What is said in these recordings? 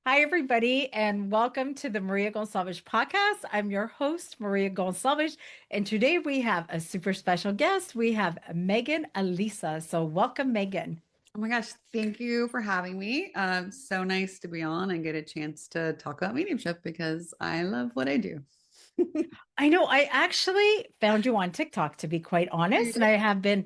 Hi, everybody, and welcome to the Maria Gonçalves podcast. I'm your host, Maria Gonçalves, and today we have a super special guest. We have Megan Alisa. So, welcome, Megan. Oh my gosh, thank you for having me. So nice to be on and get a chance to talk about mediumship because I love what I do. I know I actually found you on TikTok, to be quite honest, and I have been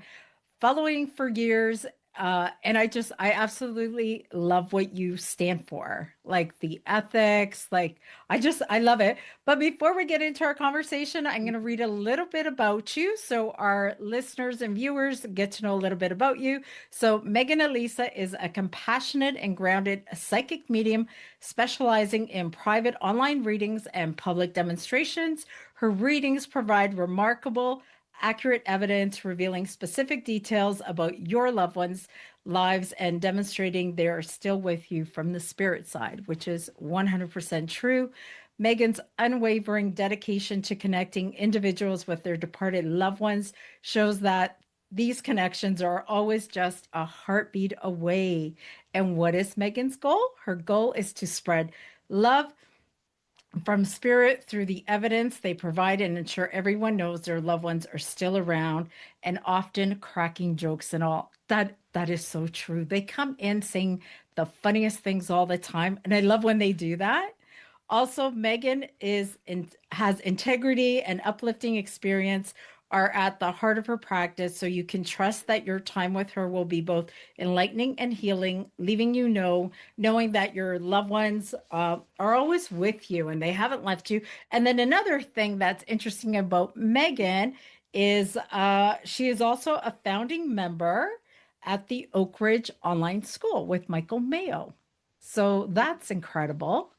following for years. And I absolutely love what you stand for, like the ethics. I love it. But before we get into our conversation, I'm going to read a little bit about you so our listeners and viewers get to know a little bit about you. So, Megan Alisa is a compassionate and grounded psychic medium specializing in private online readings and public demonstrations. Her readings provide remarkable accurate evidence revealing specific details about your loved ones' lives and demonstrating they are still with you from the spirit side, which is 100% true. Megan's unwavering dedication to connecting individuals with their departed loved ones shows that these connections are always just a heartbeat away. And what is Megan's goal? Her goal is to spread love from spirit through the evidence they provide and ensure everyone knows their loved ones are still around, and often cracking jokes and all. That is so true. They come in saying the funniest things all the time, and I love when they do that. Also, Megan has integrity and uplifting experience are at the heart of her practice, so you can trust that your time with her will be both enlightening and healing, leaving knowing that your loved ones are always with you and they haven't left you. And then another thing that's interesting about Megan is she is also a founding member at the Oakbridge Online School with Michael Mayo. So that's incredible.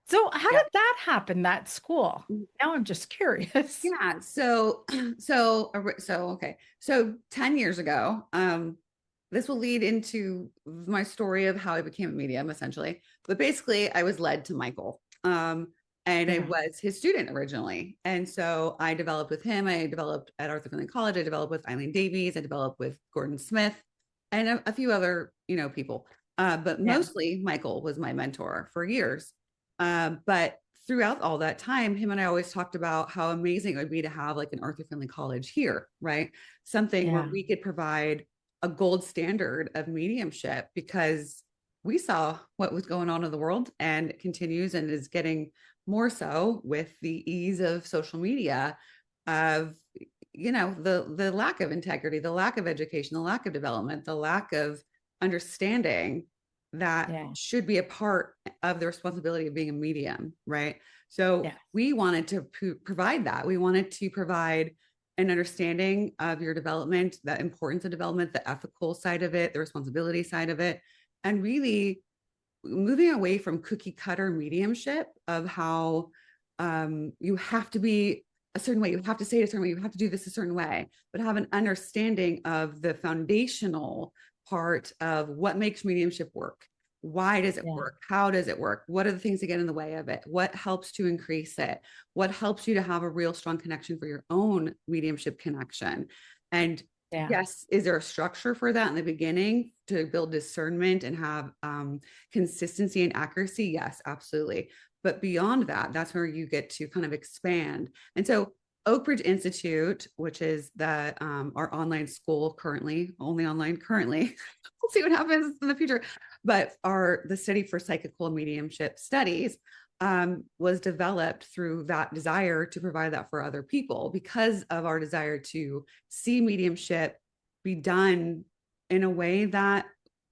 So how Yeah. did that happen, that school? Now I'm just curious. Yeah. Okay. So 10 years ago, this will lead into my story of how I became a medium, essentially. But basically, I was led to Michael. And I Yeah. was his student originally. And so I developed with him. I developed at Arthur Findlay College. I developed with Eileen Davies. I developed with Gordon Smith and a few other, people. But Yeah. mostly Michael was my mentor for years. But throughout all that time, him and I always talked about how amazing it would be to have like an Arthur Findlay College here, right? Something where Yeah. we could provide a gold standard of mediumship because we saw what was going on in the world and it continues and is getting more so with the ease of social media of the lack of integrity, the lack of education, the lack of development, the lack of understanding that Yeah. should be a part of the responsibility of being a medium, right? So Yeah. we wanted to provide that. We wanted to provide an understanding of your development, the importance of development, the ethical side of it, the responsibility side of it, and really moving away from cookie cutter mediumship of how you have to be a certain way, you have to say it a certain way, you have to do this a certain way, but have an understanding of the foundational part of what makes mediumship work. Why does it Yeah. work? How does it work? What are the things that get in the way of it? What helps to increase it? What helps you to have a real strong connection for your own mediumship connection? And Yeah. yes, is there a structure for that in the beginning to build discernment and have consistency and accuracy? Yes, absolutely. But beyond that, that's where you get to kind of expand. And so Oakbridge Institute, which is the our online school currently, only online currently. We'll see what happens in the future. But the study for psychical mediumship studies was developed through that desire to provide that for other people because of our desire to see mediumship be done in a way that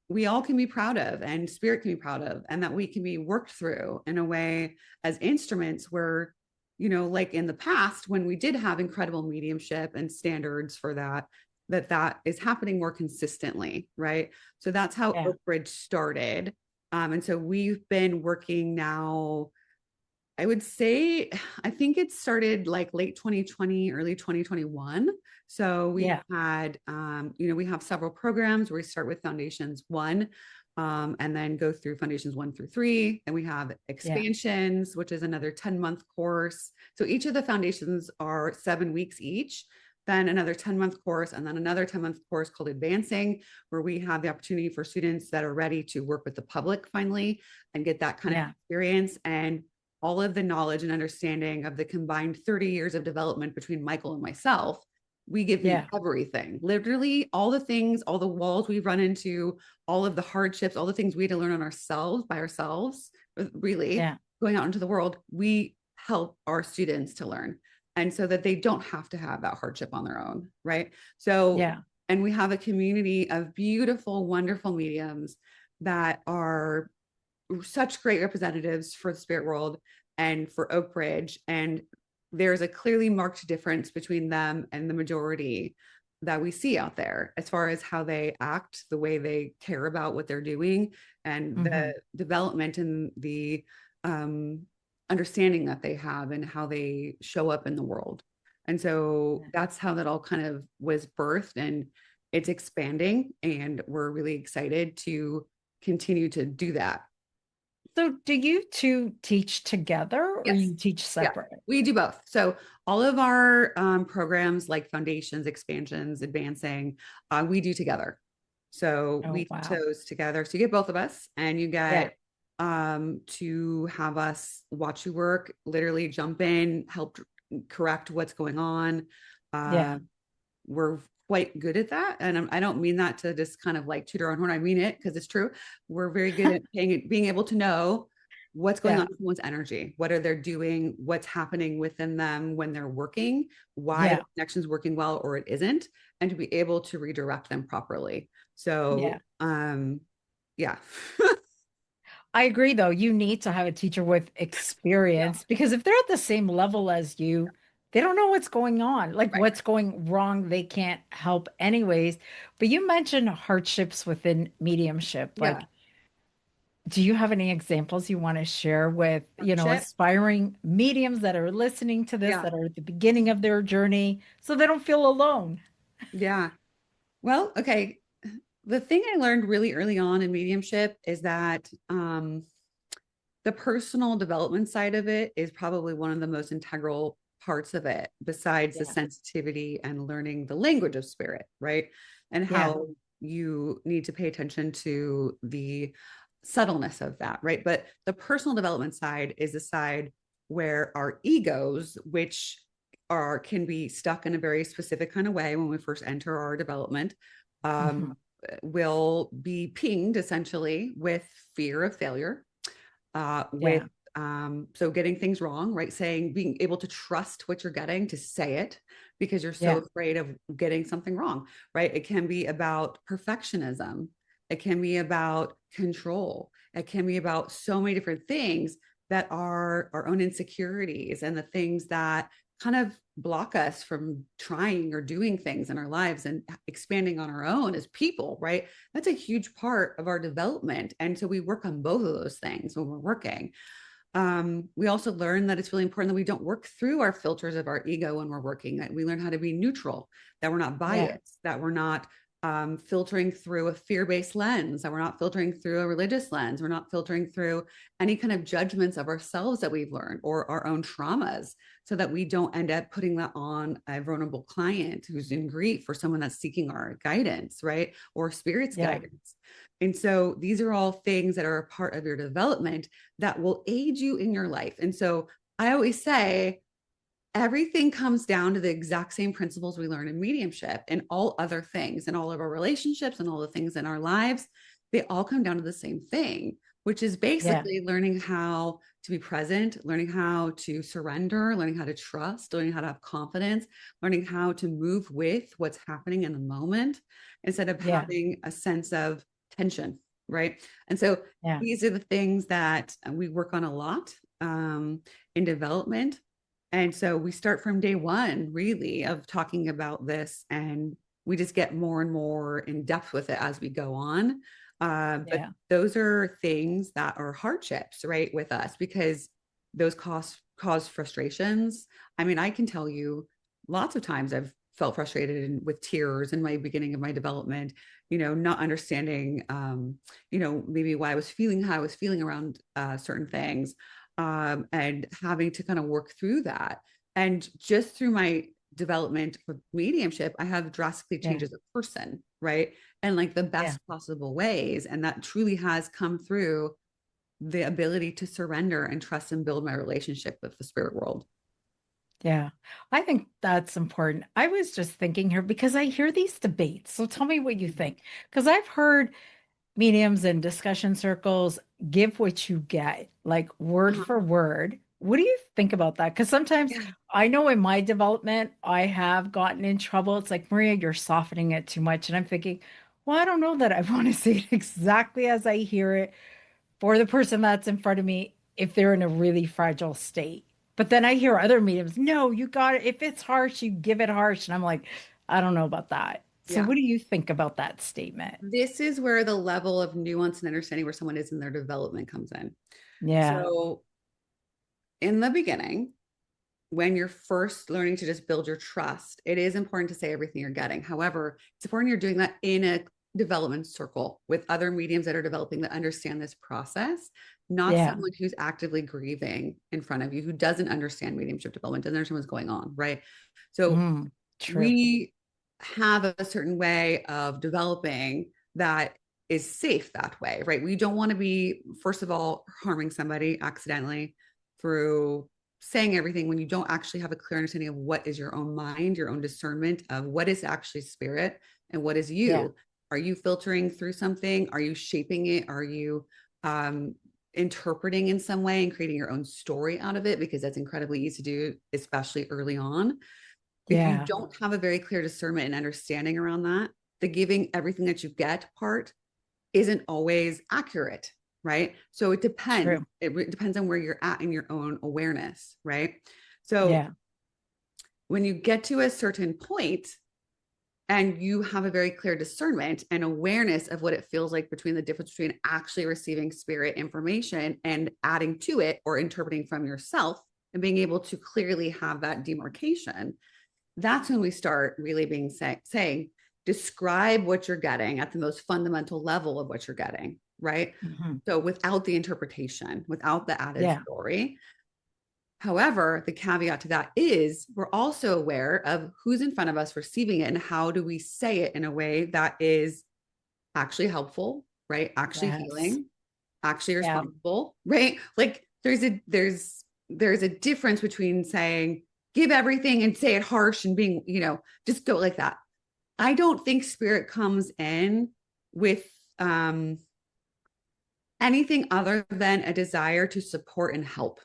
we all can be proud of and spirit can be proud of and that we can be worked through in a way as instruments where like in the past when we did have incredible mediumship and standards for that is happening more consistently, right? So that's how Yeah. Oakbridge started. And so we've been working now, I would say, I think it started like late 2020, early 2021. So we've Yeah. had, we have several programs where we start with Foundations 1, and then go through Foundations 1 through 3. And we have Yeah. Expansions, which is another 10-month course. So each of the foundations are 7 weeks each. then another 10-month course, and then another 10-month course called Advancing, where we have the opportunity for students that are ready to work with the public finally and get that kind of experience and all of the knowledge and understanding of the combined 30 years of development between Michael and myself. We give you everything, literally all the things, all the walls we've run into, all of the hardships, all the things we had to learn on ourselves by ourselves, really going out into the world. We help our students to learn. And so that they don't have to have that hardship on their own. Right. So, and we have a community of beautiful, wonderful mediums that are such great representatives for the spirit world and for Oakbridge. And there's a clearly marked difference between them and the majority that we see out there as far as how they act, the way they care about what they're doing, and the development and the understanding that they have and how they show up in the world. And so that's how that all kind of was birthed, and it's expanding, and we're really excited to continue to do that. So do you two teach together or you teach separate? Yeah, we do both. So all of our programs like foundations, expansions, advancing, we do together. So we teach those together. So you get both of us, and you get to have us watch you work, literally jump in, help correct what's going on. We're quite good at that. And I don't mean that to just kind of like toot our own horn. I mean it because it's true. We're very good at being able to know what's going on with someone's energy. What are they doing? What's happening within them when they're working? Why the connection's working well or it isn't, and to be able to redirect them properly. So, I agree, though. You need to have a teacher with experience because if they're at the same level as you, they don't know what's going on, like what's going wrong. They can't help anyways. But you mentioned hardships within mediumship. Like, do you have any examples you want to share with, aspiring mediums that are listening to this, that are at the beginning of their journey, so they don't feel alone? Yeah. Well, okay. The thing I learned really early on in mediumship is that the personal development side of it is probably one of the most integral parts of it, besides the sensitivity and learning the language of spirit, right? And how you need to pay attention to the subtleness of that, right? But the personal development side is the side where our egos, which can be stuck in a very specific kind of way when we first enter our development, will be pinged essentially with fear of failure, so getting things wrong, right? Being able to trust what you're getting, to say it, because you're so afraid of getting something wrong, right? It can be about perfectionism. It can be about control. It can be about so many different things that are our own insecurities and the things that kind of block us from trying or doing things in our lives and expanding on our own as people, right? That's a huge part of our development. And so we work on both of those things when we're working. We also learn that it's really important that we don't work through our filters of our ego when we're working, that we learn how to be neutral, that we're not biased, that we're not filtering through a fear-based lens, that we're not filtering through a religious lens, we're not filtering through any kind of judgments of ourselves that we've learned or our own traumas, so that we don't end up putting that on a vulnerable client who's in grief or someone that's seeking our guidance, right? Or spirit's guidance. And so these are all things that are a part of your development that will aid you in your life. And so I always say, everything comes down to the exact same principles we learn in mediumship and all other things, and all of our relationships and all the things in our lives. They all come down to the same thing, which is basically learning how to be present, learning how to surrender, learning how to trust, learning how to have confidence, learning how to move with what's happening in the moment instead of having a sense of tension, right? And so these are the things that we work on a lot in development. And so we start from day one, really, of talking about this, and we just get more and more in depth with it as we go on. But those are things that are hardships, right, with us, because those cause frustrations. I mean, I can tell you lots of times I've felt frustrated and with tears in my beginning of my development, not understanding, maybe why I was feeling how I was feeling around certain things. And having to kind of work through that. And just through my development with mediumship, I have drastically changed as a person, right? And like the best possible ways. And that truly has come through the ability to surrender and trust and build my relationship with the spirit world. Yeah, I think that's important. I was just thinking here because I hear these debates. So tell me what you think. Because I've heard mediums and discussion circles give what you get, like word for word. What do you think about that? Because sometimes Yeah. I know in my development, I have gotten in trouble. It's like, Maria, you're softening it too much. And I'm thinking, well, I don't know that I want to say it exactly as I hear it for the person that's in front of me if they're in a really fragile state. But then I hear other mediums, no, you got it. If it's harsh, you give it harsh. And I'm like, I don't know about that. So Yeah. what do you think about that statement? This is where the level of nuance and understanding where someone is in their development comes in. Yeah. So in the beginning, when you're first learning to just build your trust, it is important to say everything you're getting. However, it's important you're doing that in a development circle with other mediums that are developing that understand this process, not Yeah. someone who's actively grieving in front of you, who doesn't understand mediumship development, doesn't understand what's going on, right? So True. we have a certain way of developing that is safe that way, right? We don't want to be, first of all, harming somebody accidentally through saying everything when you don't actually have a clear understanding of what is your own mind, your own discernment of what is actually spirit and what is you. Yeah. Are you filtering through something? Are you shaping it? Are you interpreting in some way and creating your own story out of it? Because that's incredibly easy to do, especially early on. If you Yeah. don't have a very clear discernment and understanding around that, the giving everything that you get part isn't always accurate, right? So it depends. True. It depends on where you're at in your own awareness, right? So Yeah. when you get to a certain point and you have a very clear discernment and awareness of what it feels like between the difference between actually receiving spirit information and adding to it or interpreting from yourself and being able to clearly have that demarcation, that's when we start really being saying, describe what you're getting at the most fundamental level of what you're getting, right? So without the interpretation, without the added story. However, the caveat to that is we're also aware of who's in front of us receiving it and how do we say it in a way that is actually helpful, right? Actually healing, actually responsible, right? Like there's a difference between saying give everything and say it harsh and being, just go like that. I don't think spirit comes in with anything other than a desire to support and help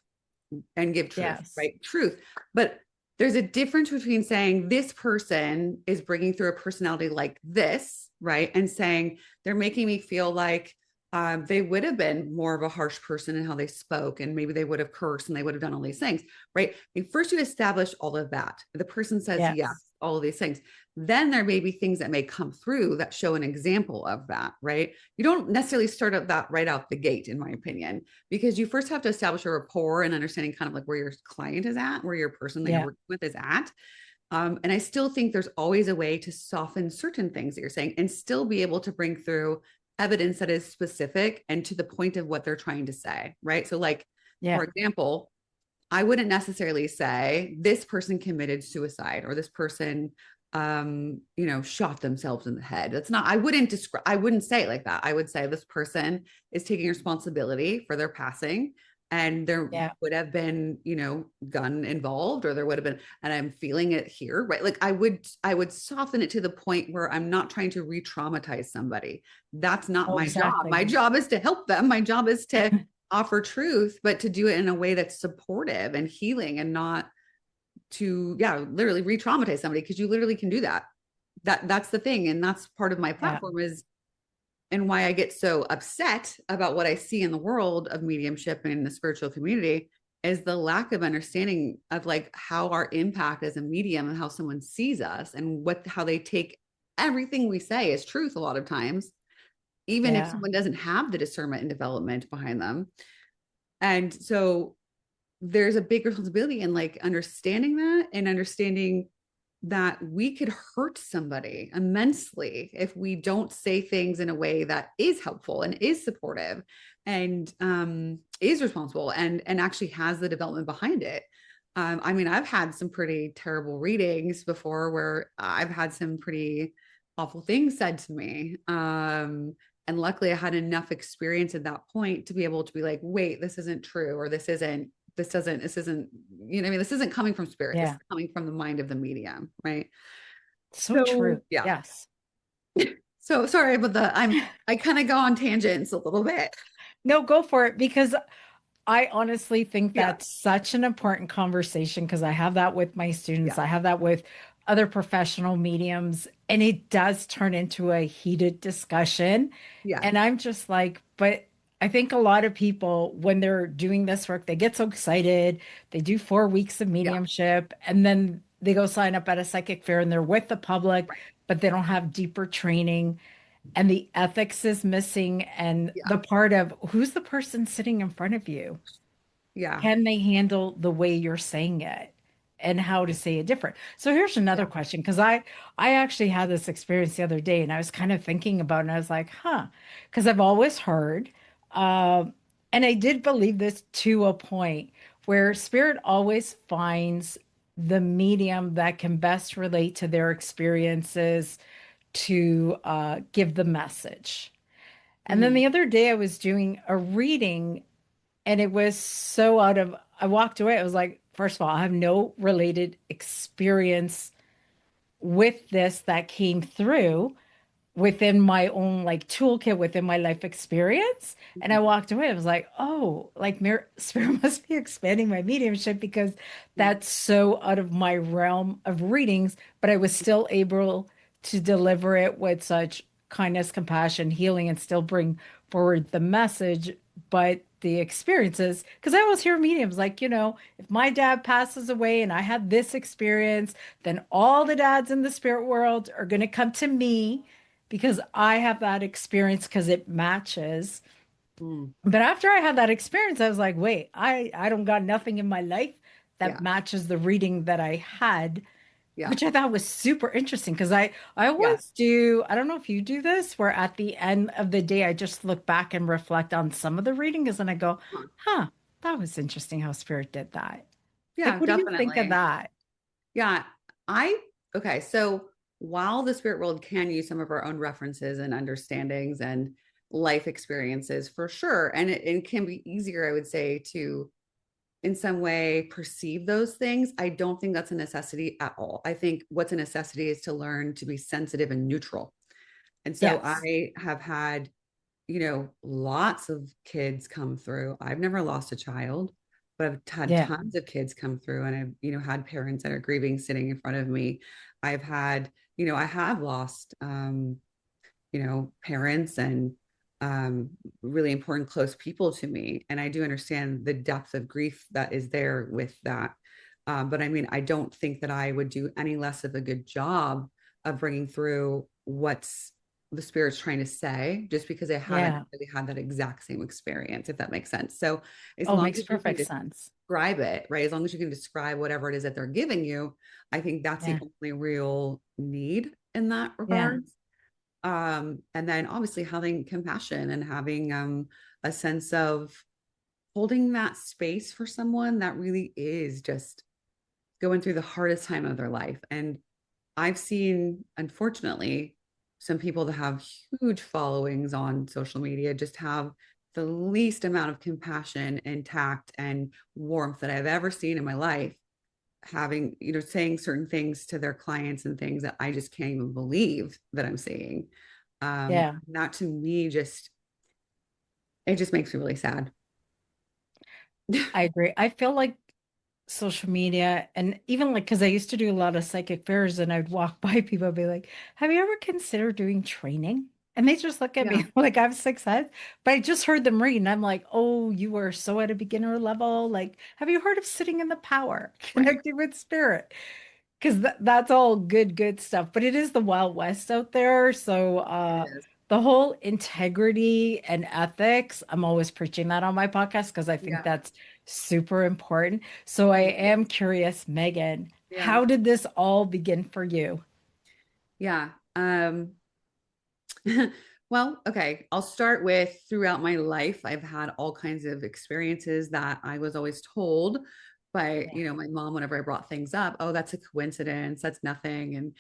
and give truth, right? Truth. But there's a difference between saying this person is bringing through a personality like this, right? And saying they're making me feel like they would have been more of a harsh person in how they spoke, and maybe they would have cursed and they would have done all these things, right? And first you establish all of that. The person says yes, all of these things. Then there may be things that may come through that show an example of that, right? You don't necessarily start up that right out the gate, in my opinion, because you first have to establish a rapport and understanding kind of like where your client is at, where your person that you're working with is at. And I still think there's always a way to soften certain things that you're saying and still be able to bring through evidence that is specific and to the point of what they're trying to say, right? So like, for example, I wouldn't necessarily say this person committed suicide or this person shot themselves in the head. That's not, I wouldn't say it like that. I would say this person is taking responsibility for their passing, and there would have been, gun involved, or there would have been, and I'm feeling it here, right? Like I would soften it to the point where I'm not trying to re-traumatize somebody. That's not my job. My job is to help them. My job is to offer truth, but to do it in a way that's supportive and healing, and not to literally re-traumatize somebody, because you literally can do that. That's the thing. And that's part of my platform is, and why I get so upset about what I see in the world of mediumship and in the spiritual community, is the lack of understanding of like how our impact as a medium and how someone sees us and how they take everything we say as truth a lot of times, even if someone doesn't have the discernment and development behind them. And so there's a big responsibility in like understanding that, and understanding that we could hurt somebody immensely if we don't say things in a way that is helpful and is supportive and is responsible and actually has the development behind it. I mean, I've had some pretty terrible readings before where I've had some pretty awful things said to me. And luckily I had enough experience at that point to be able to be like, wait, this isn't true, or this isn't, you know, I mean, this isn't coming from spirit. This is Yeah. coming from the mind of the medium. Right. So true. So yeah. Yes. So sorry about I kind of go on tangents a little bit. No, go for it because I honestly think Yeah. that's such an important conversation because I have that with my students. Yeah. I have that with other professional mediums, and it does turn into a heated discussion. Yeah. And I'm just like, but I think a lot of people, when they're doing this work, they get so excited. They do 4 weeks of Yeah. mediumship, and then they go sign up at a psychic fair and they're with the public, Right. but they don't have deeper training and the ethics is missing and Yeah. the part of who's the person sitting in front of you, Yeah. can they handle the way you're saying it and how to say it different. So here's another Yeah. question because I actually had this experience the other day and I was kind of thinking about it and I was like, huh, because I've always heard um and I did believe this to a point where spirit always finds the medium that can best relate to their experiences to give the message. And then Mhm. the other day I was doing a reading and it was so out of, I walked away. I was like, first of all, I have no related experience with this that came through within my own like toolkit within my life experience. And I Mhm. walked away. I was like, oh, like spirit must be expanding my mediumship because Yeah. that's so out of my realm of readings, but I was still able to deliver it with such kindness, compassion, healing, and still bring forward the message. But the experiences, because I always hear mediums like, if my dad passes away and I had this experience, then all the dads in the spirit world are going to come to me because I have that experience because it matches. Mm. But after I had that experience, I was like, wait, I don't got nothing in my life that Yeah. matches the reading that I had, Yeah. which I thought was super interesting because I Yeah. always do, I don't know if you do this, where at the end of the day I just look back and reflect on some of the readings and I go, Huh. huh, that was interesting how spirit did that. Like, Yeah, what do you think of definitely. that? Yeah. I, okay. So while the spirit world can use some of our own references and understandings and life experiences for sure, and it can be easier, I would say, to in some way perceive those things, I don't think that's a necessity at all. I think what's a necessity is to learn to be sensitive and neutral. And so Yes. I have had, lots of kids come through. I've never lost a child, but I've had Yeah. tons of kids come through and I've, had parents that are grieving sitting in front of me. I've had, I have lost parents and really important close people to me. And I do understand the depth of grief that is there with that. But I mean, I don't think that I would do any less of a good job of bringing through what's the spirit's trying to say, just because I haven't Yeah. really had that exact same experience, if that makes sense. So as Oh, long makes as you can perfect sense. describe it, right? As long as you can describe whatever it is that they're giving you, I think that's the Yeah. only real need in that Yeah. regard. And then obviously having compassion and having a sense of holding that space for someone that really is just going through the hardest time of their life. And I've seen, unfortunately, some people that have huge followings on social media just have the least amount of compassion and tact and warmth that I've ever seen in my life, having, saying certain things to their clients and things that I just can't even believe that I'm seeing. Yeah. That to me just, it just makes me really sad. I agree. I feel like social media and even like because I used to do a lot of psychic fairs and I'd walk by people and be like, have you ever considered doing training? And they just look at Yeah. me like I have 6 heads. But I just heard them read and I'm like, oh, you are so at a beginner level. Like, have you heard of sitting in the power, Right. connecting with spirit? Because that's all good stuff. But it is the Wild West out there. So It is. the whole integrity and ethics, I'm always preaching that on my podcast because I think Yeah. that's super important. So I Thank you. am curious, Megan, Yeah. how did this all begin for you? Yeah. Well, okay. I'll start with throughout my life, I've had all kinds of experiences that I was always told by, Yeah. my mom whenever I brought things up. Oh, that's a coincidence. That's nothing. And,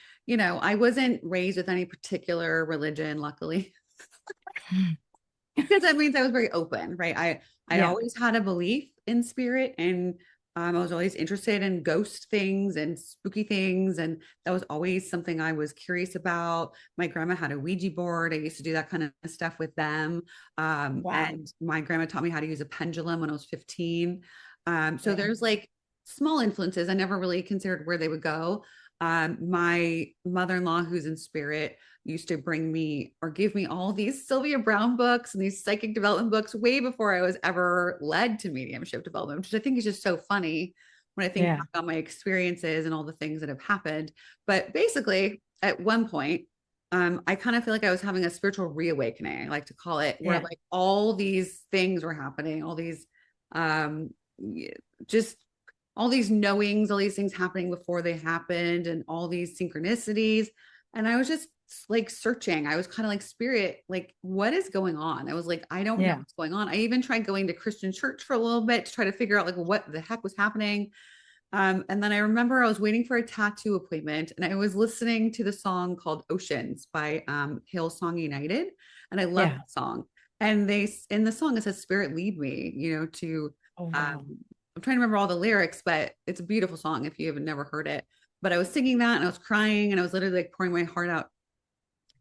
I wasn't raised with any particular religion, luckily, because that means I was very open, right? I Yeah. always had a belief in spirit, and I was always interested in ghost things and spooky things, and that was always something I was curious about. My grandma had a Ouija board. I used to do that kind of stuff with them, Wow. and my grandma taught me how to use a pendulum when I was 15. So Yeah. there's like small influences. I never really considered where they would go. My mother-in-law, who's in spirit, used to bring me or give me all these Sylvia Brown books and these psychic development books way before I was ever led to mediumship development, which I think is just so funny when I think Yeah. back on my experiences and all the things that have happened. But basically, at one point, I kind of feel like I was having a spiritual reawakening, I like to call it, where Yeah. like all these things were happening, all these um, just all these knowings, all these things happening before they happened, and all these synchronicities. And I was just like searching. I was kind of like, spirit, like, what is going on? I was like, I don't know Yeah. what's going on. I even tried going to Christian church for a little bit to try to figure out like what the heck was happening. And then I remember I was waiting for a tattoo appointment, and I was listening to the song called Oceans by Hillsong United. And I love Yeah. that song. And in the song, it says, Spirit, lead me, to, Oh, wow. I'm trying to remember all the lyrics, but it's a beautiful song if you have never heard it. But I was singing that, and I was crying, and I was literally like pouring my heart out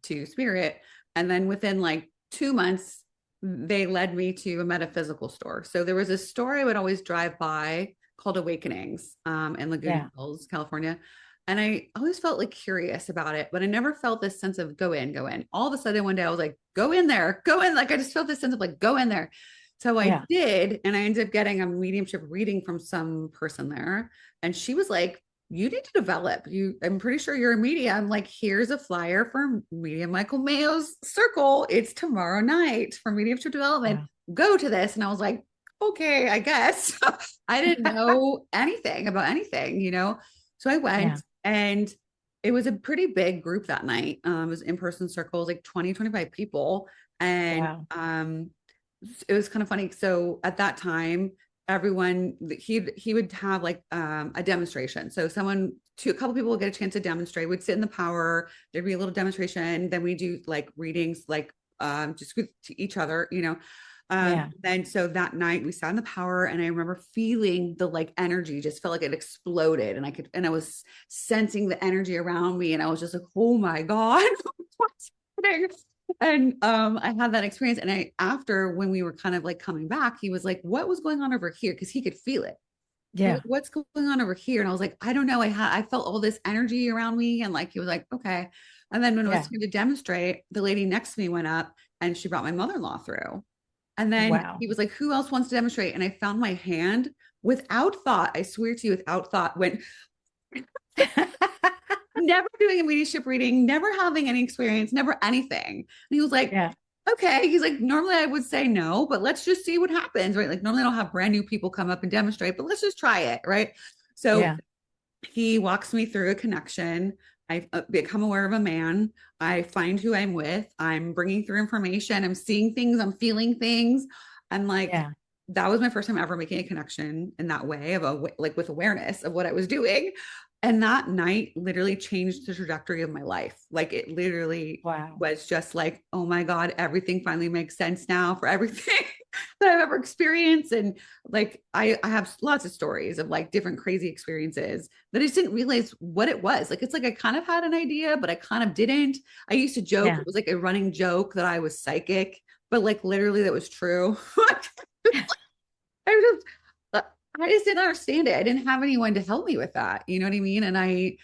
to spirit. And then within like 2 months, they led me to a metaphysical store. So there was a store I would always drive by called Awakenings in Laguna Yeah. Hills, California. And I always felt like curious about it, but I never felt this sense of go in, go in. All of a sudden one day I was like, go in there, go in. Like I just felt this sense of like, go in there. So I Yeah. did. And I ended up getting a mediumship reading from some person there. And she was like, you need to develop. I'm pretty sure you're a medium. Like, here's a flyer for medium Michael Mayo's circle. It's tomorrow night for mediumship development. Wow. Go to this. And I was like, okay, I guess. I didn't know anything about anything. So I Yeah. went, and it was a pretty big group that night. It was in-person circles, like 20, 25 people. And Wow. it was kind of funny. So at that time, everyone, he would have like a demonstration. So a couple people would get a chance to demonstrate. We'd sit in the power. There'd be a little demonstration. Then we do like readings, like just with to each other. Yeah. Then so that night we sat in the power, and I remember feeling the like energy just felt like it exploded, and I was sensing the energy around me, and I was just like, oh my God, what's happening? And I had that experience. And after when we were kind of like coming back, he was like, what was going on over here? Because he could feel it. He was Yeah. like, what's going on over here? And I was like, I don't know. I felt all this energy around me. And like he was like, okay. And then when it was Yeah. time to demonstrate, the lady next to me went up, and she brought my mother-in-law through. And then Wow. he was like, who else wants to demonstrate? And I found my hand without thought. I swear to you, without thought, went, never doing a mediumship reading, never having any experience, never anything. And he was like, Yeah. okay. He's like, normally I would say no, but let's just see what happens, right? Like normally I don't have brand new people come up and demonstrate, but let's just try it, right? So Yeah. he walks me through a connection. I become aware of a man. I find who I'm with. I'm bringing through information. I'm seeing things. I'm feeling things. I'm like, Yeah. that was my first time ever making a connection in that way like with awareness of what I was doing. And that night literally changed the trajectory of my life. Like it literally Wow. was just like, oh my God, everything finally makes sense now for everything that I've ever experienced. And like, I have lots of stories of like different crazy experiences that I just didn't realize what it was. Like, it's like, I kind of had an idea, but I kind of didn't. I used to joke, Yeah. it was like a running joke that I was psychic, but like literally that was true. I just, I just didn't understand it. I didn't have anyone to help me with that. You know what I mean? And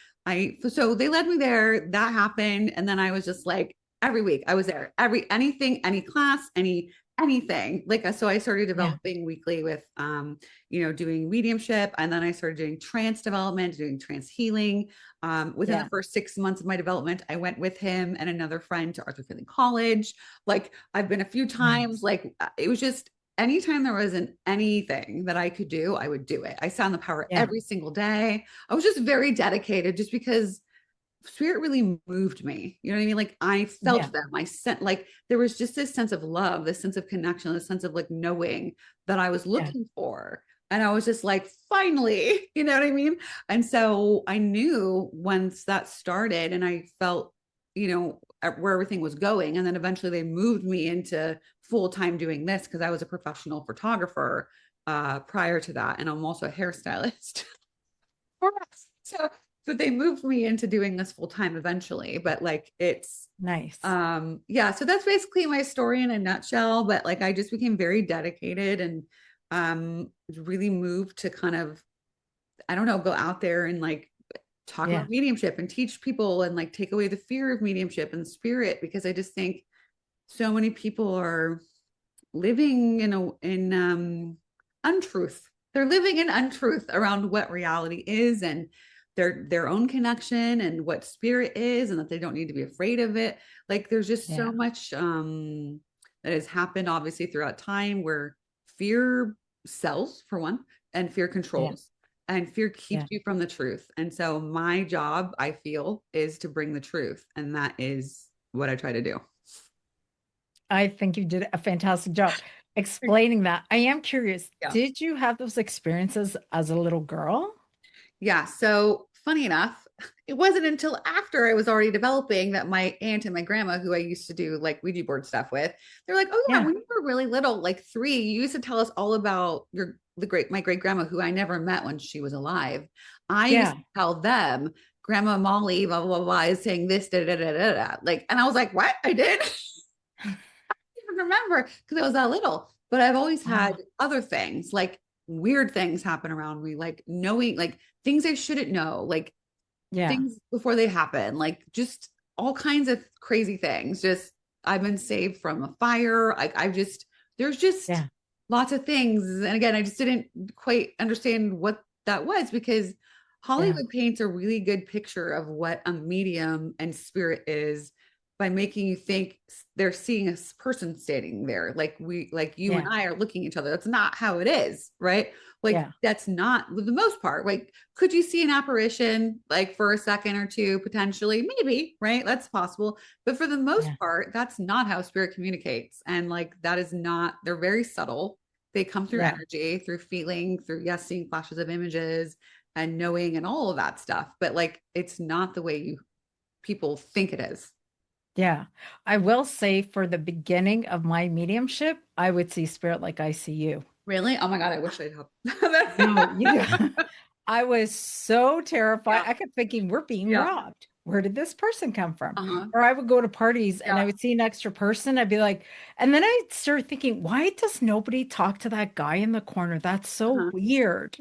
so they led me there. That happened, and then I was just like, every week I was there. Any class, anything. Like so, I started Yeah. developing weekly with, doing mediumship, and then I started doing trance development, doing trance healing. Within Yeah. the first 6 months of my development, I went with him and another friend to Arthur Fielding College. Like I've been a few times. Nice. Like it was just anytime there wasn't anything that I could do, I would do it. I sat in the power Yeah. every single day. I was just very dedicated just because spirit really moved me. You know what I mean? Like I Yeah. felt them. I sent like there was just this sense of love, this sense of connection, this sense of like knowing that I was Yeah. looking for. And I was just like, finally, you know what I mean? And so I knew once that started and I felt, where everything was going. And then eventually they moved me into full time doing this because I was a professional photographer prior to that. And I'm also a hairstylist. so, so they moved me into doing this full time eventually. But like it's, Nice. yeah, so that's basically my story in a nutshell. But like I just became very dedicated and really moved to kind of, I don't know, go out there and like talk Yeah. about mediumship and teach people and like take away the fear of mediumship and spirit, because I just think so many people are living in untruth. They're living in untruth around what reality is and their own connection and what spirit is, and that they don't need to be afraid of it. Like there's just so Yeah. much that has happened obviously throughout time where fear sells for one, and fear Yeah. controls, and fear keeps Yeah. you from the truth. And so my job, I feel, is to bring the truth, and that is what I try to do. I think you did a fantastic job explaining that. I am curious, Yeah. did you have those experiences as a little girl? Yeah. So funny enough, it wasn't until after I was already developing that my aunt and my grandma, who I used to do like Ouija board stuff with, they're like, "Oh yeah, Yeah. when you were really little, like three, you used to tell us all about my great grandma, who I never met when she was alive. I used Yeah. to tell them, Grandma Molly, blah blah blah, is saying this, da da da da da." Like, and I was like, "What? I did?" Even remember because I was that little. But I've always had Wow. other things, like weird things happen around me, like knowing, like things I shouldn't know, like Yeah. things before they happen, like just all kinds of crazy things. Just I've been saved from a fire. Like I've just there's just Yeah. lots of things. And again, I just didn't quite understand what that was, because Yeah. Hollywood paints a really good picture of what a medium and spirit is by making you think they're seeing a person standing there, like you and Yeah. I are looking at each other. That's not how it is, right? Like Yeah. that's not for the most part. Like, could you see an apparition like for a second or two potentially? Maybe, right? That's possible. But for the most Yeah. part, that's not how spirit communicates. And like that is not, they're very subtle. They come through Yeah. energy, through feeling, through, yes, seeing flashes of images and knowing and all of that stuff. But like it's not the way you people think it is. Yeah. I will say for the beginning of my mediumship, I would see spirit like I see you. Really? Oh my God, I wish I'd help. No, you I was so terrified. Yeah. I kept thinking, we're being Yeah. robbed. Where did this person come from? Uh-huh. Or I would go to parties and I Yeah. would see an extra person. I'd be like, and then I'd start thinking, why does nobody talk to that guy in the corner? That's so Uh-huh. weird.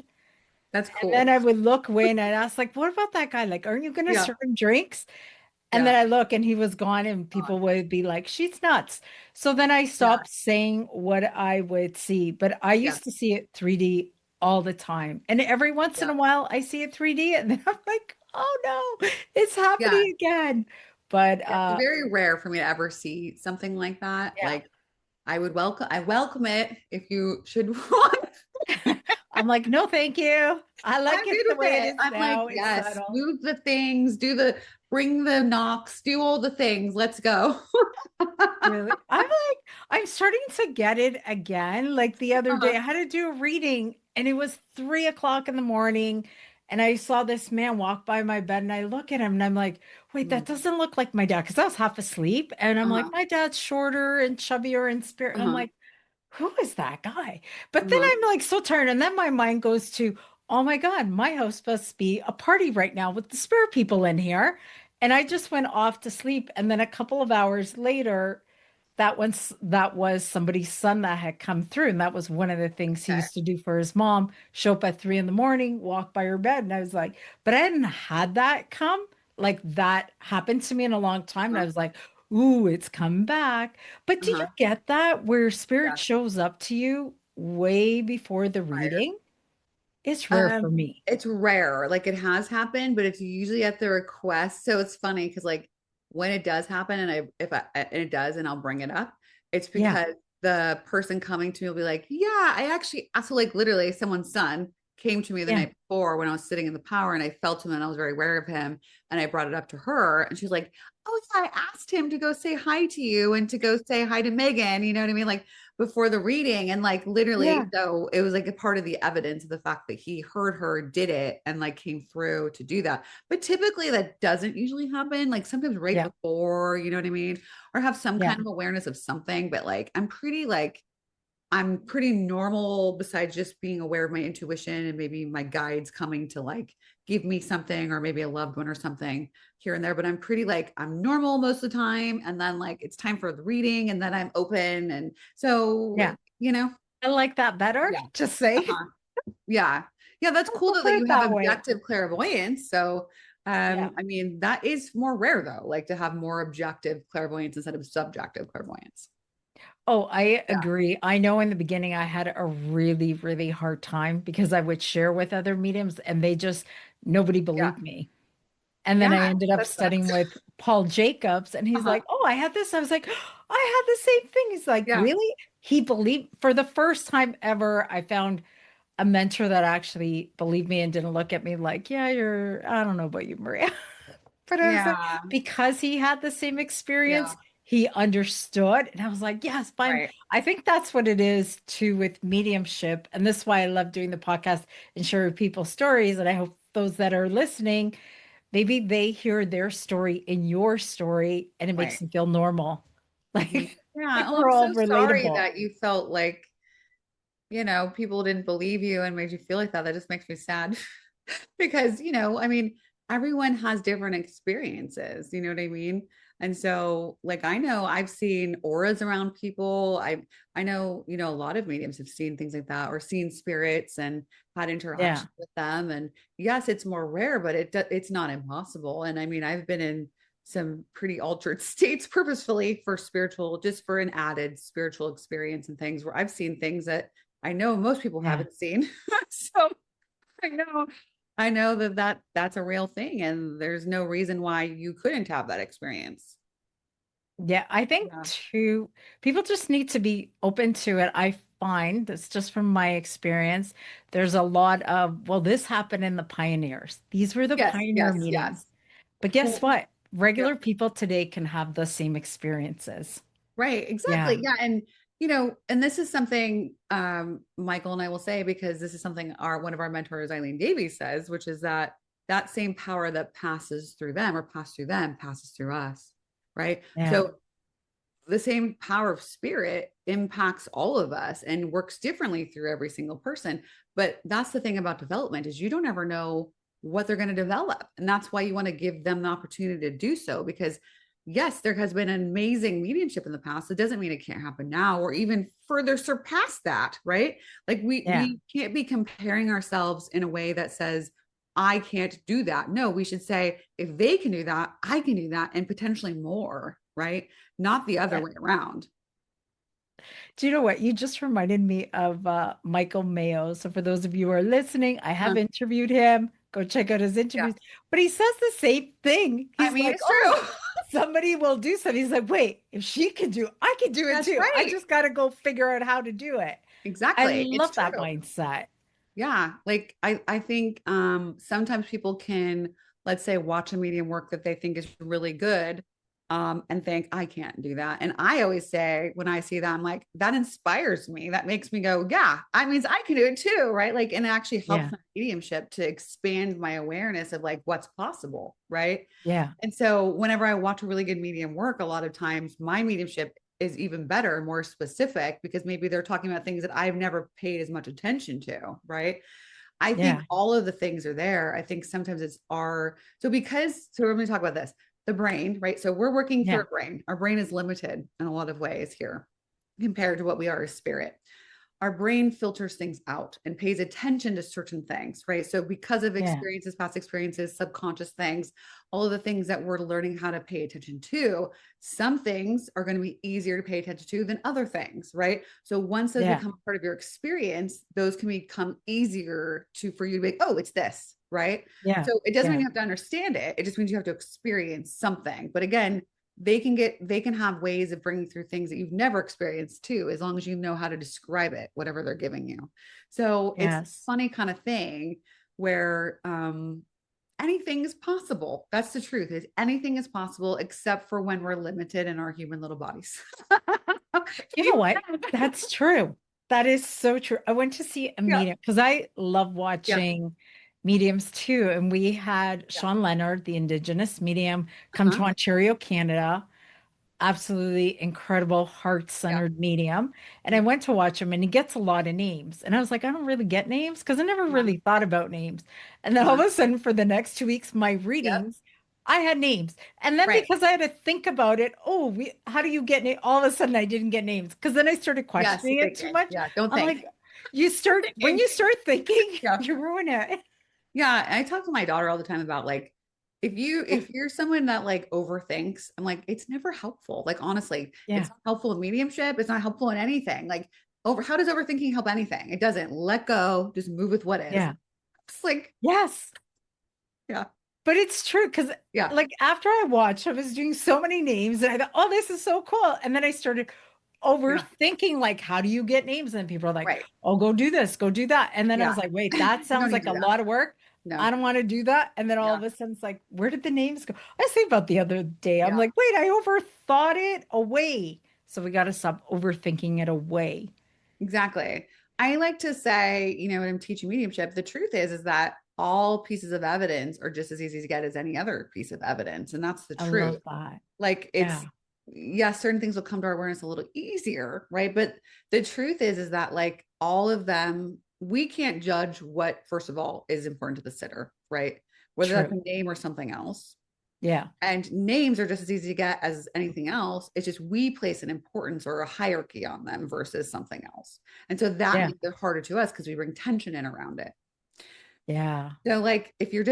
That's And then cool. I would look away and I'd ask, like, what about that guy? Like, aren't you going to Yeah. serve him drinks? And Yeah. then I look and he was gone, and Uh, people would be like, she's nuts. So then I yeah. stopped saying what I would see, but I Yeah. used to see it 3D all the time. And every once in Yeah. a while I see it 3D and then I'm like, oh no, it's Yeah. happening again. But Yeah. It's very rare for me to ever see something like that. yeah, Like I welcome it if you should want. I'm like, no, thank you. I I'm like it good the with way it it. is I'm like, now. It's yes, subtle. move the things, bring the knocks, do all the things. Let's go. Really? I'm starting to get it again. Like the other day, Uh-huh. I had to do a reading and it was 3 o'clock in the morning. And I saw this man walk by my bed and I look at him and I'm like, wait, that Mhm. doesn't look like my dad. Cause I was half asleep. And I'm like, Uh-huh. my dad's shorter and chubbier in spirit. And I'm Uh-huh. like, who is that guy? But then Uh-huh. I'm like so tired. And then my mind goes to, oh my God, my house must be a party right now with the spirit people in here. And I just went off to sleep. And then a couple of hours later, that was somebody's son that had come through. And that was one of the things he Okay. used to do for his mom, show up at 3 in the morning, walk by her bed. And I was like, but I hadn't had that come. Like that happened to me in a long time. And I Uh-huh. was like, ooh, it's come back. But do you Uh-huh. get that where spirit Yeah. shows up to you way before the Fire. reading? It's rare for me. It's rare. Like it has happened, but it's usually at the request. So it's funny because like when it does happen, and it does, and I'll bring it up, it's Yeah. because the person coming to me will be like, "Yeah, I actually," so like literally someone's son came to me the Yeah. night before when I was sitting in the power, and I felt him, and I was very aware of him, and I brought it up to her, and she's like, "Oh yeah, I asked him to go say hi to you and to go say hi to Megan." You know what I mean? Like, before the reading. And like literally, Yeah. so it was like a part of the evidence of the fact that he heard her, did it, and like came through to do that. But typically that doesn't usually happen. Like sometimes right Yeah. before, you know what I mean? Or have some Yeah. kind of awareness of something. But like I'm pretty normal besides just being aware of my intuition and maybe my guides coming to like give me something or maybe a loved one or something here and there. But I'm pretty like, I'm normal most of the time. And then like it's time for the reading and then I'm open. And so, Yeah. you know, I like that better. yeah. Just say, Uh-huh. Yeah. Yeah. That's I cool though that prefer you it have that way. objective clairvoyance. So, Yeah. I mean, that is more rare though, like to have more objective clairvoyance instead of subjective clairvoyance. Oh, I Yeah. agree. I know in the beginning I had a really, really hard time because I would share with other mediums and nobody Yeah. believed me. And then Yeah. I ended up That sucks. studying with Paul Jacobs, and he's Uh-huh. like, "Oh, I had this." I was like, "I had the same thing." He's like, Yeah. "Really?" He believed for the first time ever. I found a mentor that actually believed me and didn't look at me like, "Yeah, I don't know about you, Maria." But I was like, Yeah. because he had the same Yeah. experience, he understood. And I was like, yes, fine. Right. I think that's what it is too with mediumship. And this is why I love doing the podcast and sharing people's stories. And I hope those that are listening, maybe they hear their story in your story and it makes Right. them feel normal. Mhm. Yeah. Like Oh, we're I'm all so sorry relatable. that you felt like, people didn't believe you and made you feel like that. That just makes me sad because, I mean, everyone has different experiences, you know what I mean? And so, like, I know I've seen auras around people. I know, a lot of mediums have seen things like that or seen spirits and had Yeah. interaction with them. And yes, it's more rare, but it's not impossible. And I mean, I've been in some pretty altered states purposefully for spiritual, just for an added spiritual experience and things where I've seen things that I know most people Yeah. haven't seen. So I know, I know that's a real thing, and there's no reason why you couldn't have that experience. Yeah, I think Yeah. too, people just need to be open to it. I find that's just from my experience. There's a lot of, well, this happened in the pioneers. These were the Yes, pioneer yes, meetings. yes. But guess Well, what? yeah, Regular people today can have the same experiences. right, exactly. Yeah. Yeah, and and this is something Michael and I will say because this is something our one of our mentors, Eileen Davies, says, which is that that same power that passes through them or passed through them passes through us, right? Yeah. So the same power of spirit impacts all of us and works differently through every single person. But that's the thing about development is you don't ever know what they're going to develop. And that's why you want to give them the opportunity to do so because yes, there has been an amazing mediumship in the past. It doesn't mean it can't happen now or even further surpass that, right? Like Yeah. we can't be comparing ourselves in a way that says I can't do that. No, we should say if they can do that, I can do that and potentially more, right? Not the other Yeah. way around. Do you know what? You just reminded me of Michael Mayo. So for those of you who are listening, I have Huh. interviewed him. Go check out his Yeah. interviews. But he says the same thing. I He's mean, like, it's oh, true. somebody will do something. He's like, wait, if she can do, I can do it That's too. I right. just got to go figure out how to do it. I Exactly. It's love that true. mindset. Yeah. Like I think sometimes people can, let's say, watch a medium work that they think is really good and think, I can't do that. And I always say when I see that, I'm like, that inspires me. That makes me go, yeah, I means I can do it too. Right. Like, and it actually helps Yeah. my mediumship to expand my awareness of like what's possible. Right. Yeah. And so whenever I watch a really good medium work, a lot of times my mediumship is even better and more specific because maybe they're talking about things that I've never paid as much attention to, right? I think Yeah. all of the things are there. I think sometimes it's so we're going to talk about this, the brain, right? So we're working through Yeah. a brain. Our brain is limited in a lot of ways here compared to what we are as spirit. Our brain filters things out and pays attention to certain things, right? So because of Yeah. experiences, past experiences, subconscious things, all of the things that we're learning how to pay attention to, some things are going to be easier to pay attention to than other things, right? So once those Yeah. become a part of your experience, those can become easier for you to be like, oh, it's this, right? Yeah. So it doesn't mean Yeah. you have to understand it. It just means you have to experience something. But again, they can have ways of bringing through things that you've never experienced too, as long as you know how to describe it, whatever they're giving you. So it's a Yes. funny kind of thing where anything is possible. That's the truth, is anything is possible except for when we're limited in our human little bodies. You know what? That's true. That is so true. I went to see a Yeah. medium because I love Yeah. watching mediums too. And we had Yeah. Sean Leonard, the Indigenous medium, come Uh-huh. to Ontario, Canada. Absolutely incredible Yeah. heart-centered medium. And I Mhm. went to watch him and he gets a lot of names. And I was like, I don't really get names because I never Yeah. really thought about names. And then all Uh-huh. of a sudden for the next 2 weeks, my Yep. readings, I had names. And then Right. because I had to think about it, how do you get name? All of a sudden I didn't get names because then I started Yes. questioning it too Thinking. much. Yeah. Don't I'm think. like, Don't when thinking. you start thinking, Yeah. you ruin it. Yeah. I talk to my daughter all the time about like, if you're someone that like overthinks, I'm like, it's never helpful. Like honestly, it's Yeah. not helpful in mediumship. It's not helpful in anything. Like how does overthinking help anything? It doesn't. Let go, just move with what is. Yeah. It's like, Yes. yeah, But it's true because, yeah, like, after I watched, I was doing so many names, and I thought, "Oh, this is so cool." And then I started yeah, overthinking, like, how do you get names? And people are like, right. "Oh, go do this, go do that." And then I Yeah. was like, "Wait, that You don't sounds need like to a do that. lot of work. No. I don't want to do that." And then all Yeah. of a sudden, it's like, where did the names go? I was thinking about the other day. I'm Yeah. like, wait, I overthought it away. So we got to stop overthinking it away. Exactly. I like to say, when I'm teaching mediumship, the truth is that all pieces of evidence are just as easy to get as any other piece of evidence. And that's the I truth. love that. Like it's, Yeah, yes, certain things will come to our awareness a little easier, right? But the truth is that like all of them, we can't judge what, first of all, is important to the sitter, right? Whether that's true. a name or something else. Yeah, And names are just as easy to get as anything else. It's just we place an importance or a hierarchy on them versus something else. And so that yeah, makes it harder to us because we bring tension in around it. yeah. So like if you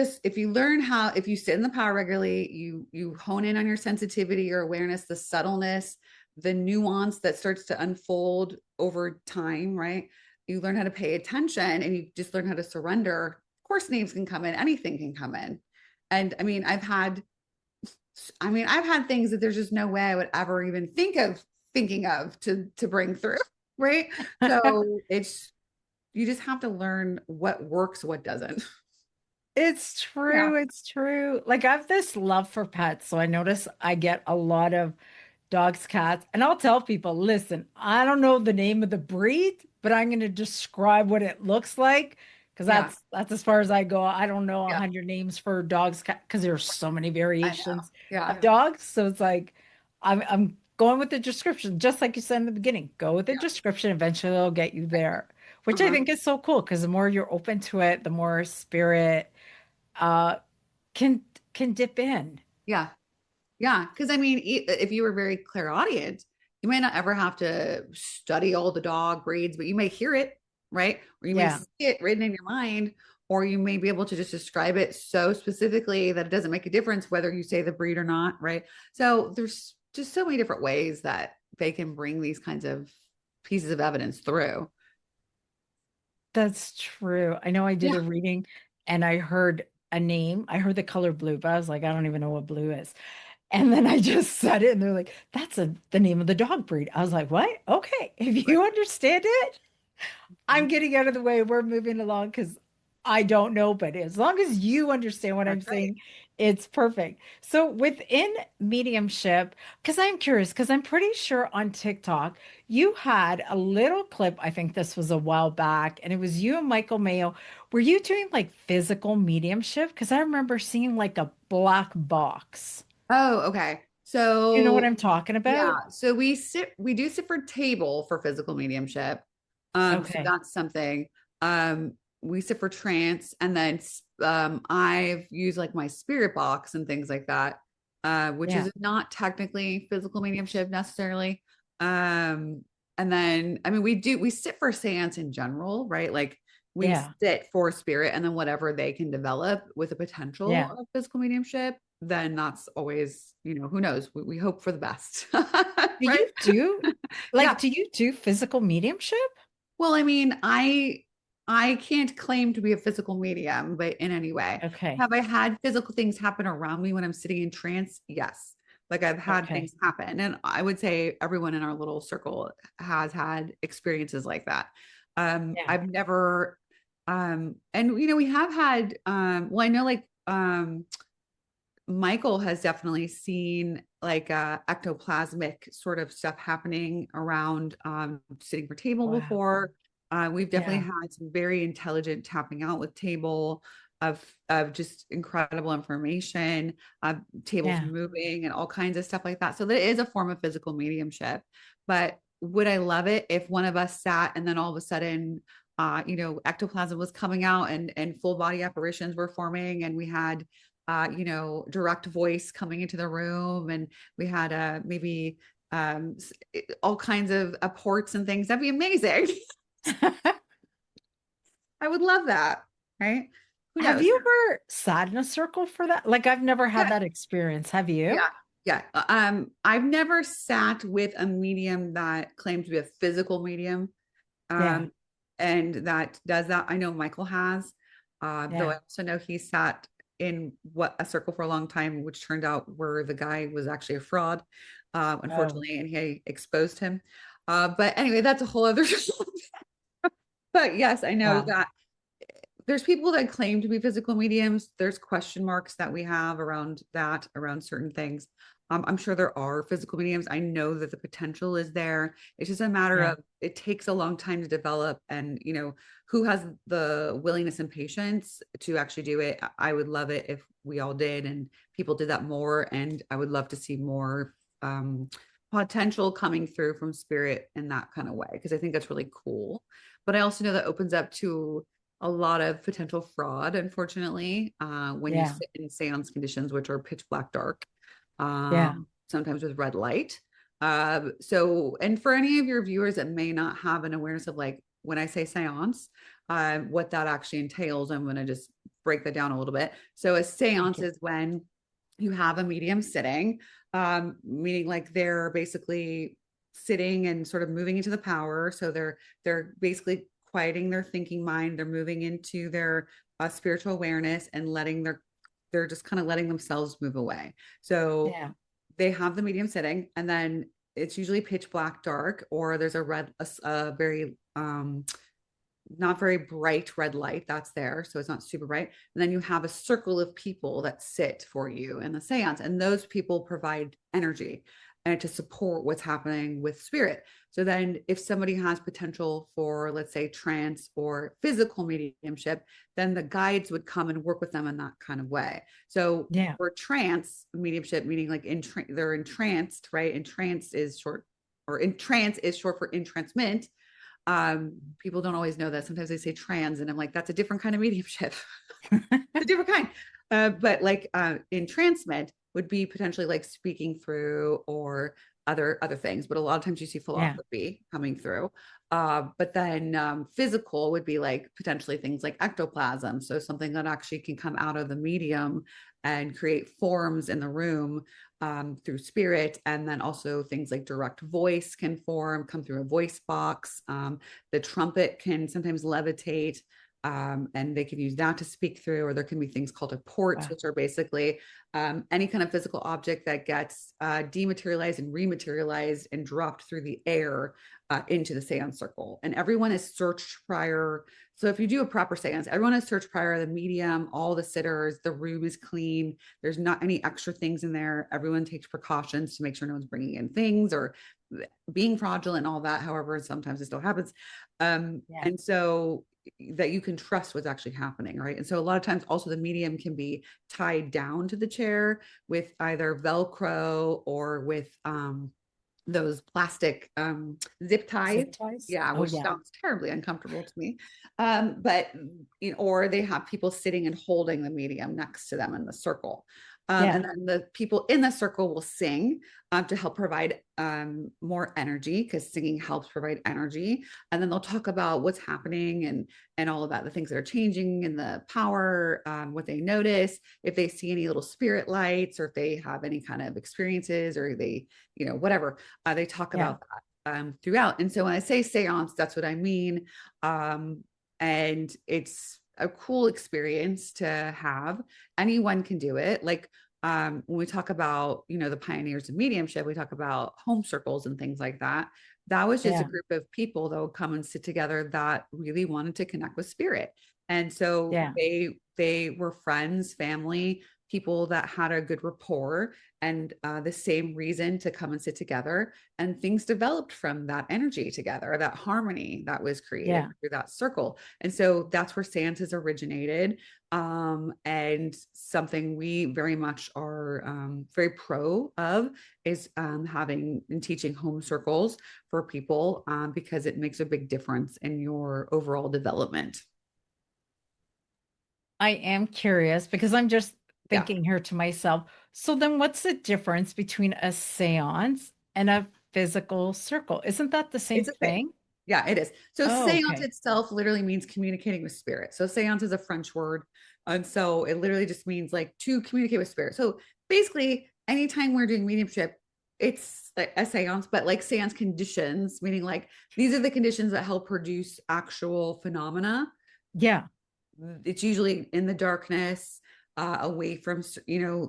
learn how, if you sit in the power regularly, you hone in on your sensitivity, your awareness, the subtleness, the nuance that starts to unfold over time, right? You learn how to pay attention and you just learn how to surrender. Of course, names can come in, anything can come in. And I've had things that there's just no way I would ever even thinking of to bring through, right? So it's you just have to learn what works, what doesn't. It's Yeah. true. It's true. Like I have this love for pets. So I notice I get a lot of dogs, cats, and I'll tell people, listen, I don't know the name of the breed, but I'm going to describe what it looks like because Yeah. that's as far as I go. I don't know a Yeah. hundred names for dogs, cat, because there's so many I know. variations Yeah. of dogs. So it's like I'm going with the description, just like you said in the beginning. Go with the Yeah. description. Eventually, it'll get you there, which I Uh-huh. think is so cool because the more you're open to it, the more spirit uh can can dip in. Yeah. Yeah. Because if you were very clairaudient, you may not ever have to study all the dog breeds, but you may hear it, right? Or you may Yeah. see it written in your mind, or you may be able to just describe it so specifically that it doesn't make a difference whether you say the breed or not, right? So there's just so many different ways that they can bring these kinds of pieces of evidence through. That's true. I know I did Yeah. a reading and I heard a name. I heard the color blue, but I was like, I don't even know what blue is. And then I just said it and they're like, that's the name of the dog breed. I was like, what? Okay. If Right. you understand it, I'm getting out of the way. We're moving along because I don't know, but as long as you understand what I'm That's right. saying, it's perfect. So within mediumship, because I'm curious, because I'm pretty sure on TikTok, you had a little clip. I think this was a while back, and it was you and Michael Mayo. Were you doing like physical mediumship? Because I remember seeing like a black box. Oh, okay. You know what So I'm talking about? yeah, so we do sit for table for physical mediumship. So Okay. that's something. We sit for trance, and then I've used like my spirit box and things like that, which Yeah. is not technically physical mediumship necessarily. Um, and then we sit for seance in general, right? Like we Yeah. sit for spirit, and then whatever they can develop with the potential Yeah. of physical mediumship, then that's always, who knows? We hope for the best, Do right? you do Yeah. do you do physical mediumship? Well, I can't claim to be a physical medium, but in any way. Okay. Have I had physical things happen around me when I'm sitting in trance? Yes. Like I've had Okay. things happen. And I would say everyone in our little circle has had experiences like that. Yeah. I've never and we have had well, I know like Michael has definitely seen like ectoplasmic sort of stuff happening around sitting for table Wow. before. We've definitely Yeah. had some very intelligent tapping out with table of just incredible information, tables Yeah. moving and all kinds of stuff like that. So there is a form of physical mediumship. But would I love it if one of us sat and then all of a sudden ectoplasm was coming out and full body apparitions were forming and we had direct voice coming into the room and we had maybe all kinds of ports and things. That'd be amazing. I would love that. Right? Who Have knows? you ever sat in a circle for that? Like, I've never had Yeah, that experience. Have you? yeah, yeah. I've never sat with a medium that claims to be a physical medium, Yeah. um, and that does that. I know Michael has, though Yeah. I also know he sat in what a circle for a long time, which turned out where the guy was actually a fraud, Oh, unfortunately, and he exposed him. But anyway, that's a whole other. But yes, I know wow. that there's people that claim to be physical mediums. There's question marks that we have around that, around certain things. I'm sure there are physical mediums. I know that the potential is there. It's just a matter Yeah. of it takes a long time to develop, and who has the willingness and patience to actually do it. I would love it if we all did, and people did that more. And I would love to see more um, potential coming through from spirit in that kind of way because I think that's really cool. But I also know that opens up to a lot of potential fraud, unfortunately, when you Yeah. sit in seance conditions, which are pitch black dark, Yeah. sometimes with red light. So, and for any of your viewers that may not have an awareness of like when I say seance, what that actually entails, I'm going to just break that down a little bit. So, a seance Okay. is when you have a medium sitting, meaning like they're basically sitting and sort of moving into the power. So they're basically quieting their thinking mind. They're moving into their spiritual awareness and they're just kind of letting themselves move away. So Yeah. they have the medium sitting, and then it's usually pitch black dark, or there's a very not very bright red light that's there, so it's not super bright. And then you have a circle of people that sit for you in the seance, and those people provide energy and to support what's happening with spirit. So then if somebody has potential for, let's say, trance or physical mediumship, then the guides would come and work with them in that kind of way. So Yeah. for trance mediumship, meaning like they're entranced, right? Entrance is short, or in trance is short for entrancement. People don't always know that. Sometimes they say trans, and I'm like, that's a different kind of mediumship. It's a different kind. But like entrancement would be potentially like speaking through or other things. But a lot of times you see Yeah. philosophy coming through. But then physical would be like potentially things like ectoplasm. So something that actually can come out of the medium and create forms in the room through spirit. And then also things like direct voice can come through a voice box. The trumpet can sometimes levitate. And they can use that to speak through, or there can be things called ports, Wow. which are basically any kind of physical object that gets dematerialized and rematerialized and dropped through the air into the seance circle. And everyone is searched prior. So if you do a proper seance, everyone is searched prior, the medium, all the sitters, the room is clean. There's not any extra things in there. Everyone takes precautions to make sure no one's bringing in things or being fraudulent and all that. However, sometimes it still happens. Yeah. And so that you can trust what's actually happening, right? And so a lot of times also the medium can be tied down to the chair with either Velcro or with those plastic zip ties. Zip ties. Yeah, Oh, which yeah. sounds terribly uncomfortable to me. But or they have people sitting and holding the medium next to them in the circle. Yeah. And then the people in the circle will sing to help provide more energy, because singing helps provide energy. And then they'll talk about what's happening and all of that, the things that are changing in the power, what they notice, if they see any little spirit lights, or if they have any kind of experiences, or they, whatever, they talk Yeah. about that throughout. And so when I say seance, that's what I mean. And it's a cool experience to have. Anyone can do it. Like when we talk about, the pioneers of mediumship, we talk about home circles and things like that. That was just a Yeah. group of people that would come and sit together that really wanted to connect with spirit. And so Yeah. they were friends, family, people that had a good rapport and the same reason to come and sit together. And things developed from that energy together, that harmony that was created Yeah. through that circle. And so that's where seances originated. And something we very much are very pro of is having and teaching home circles for people, because it makes a big difference in your overall development. I am curious because I'm just Yeah, thinking here to myself. So then what's the difference between a seance and a physical circle? Isn't that the same it's a thing. thing? Yeah, it is. So Oh, seance okay. itself literally means communicating with spirit. So seance is a French word. And so it literally just means like to communicate with spirit. So basically, anytime we're doing mediumship, it's like a seance, but like seance conditions, meaning like these are the conditions that help produce actual phenomena. Yeah. It's usually in the darkness, away from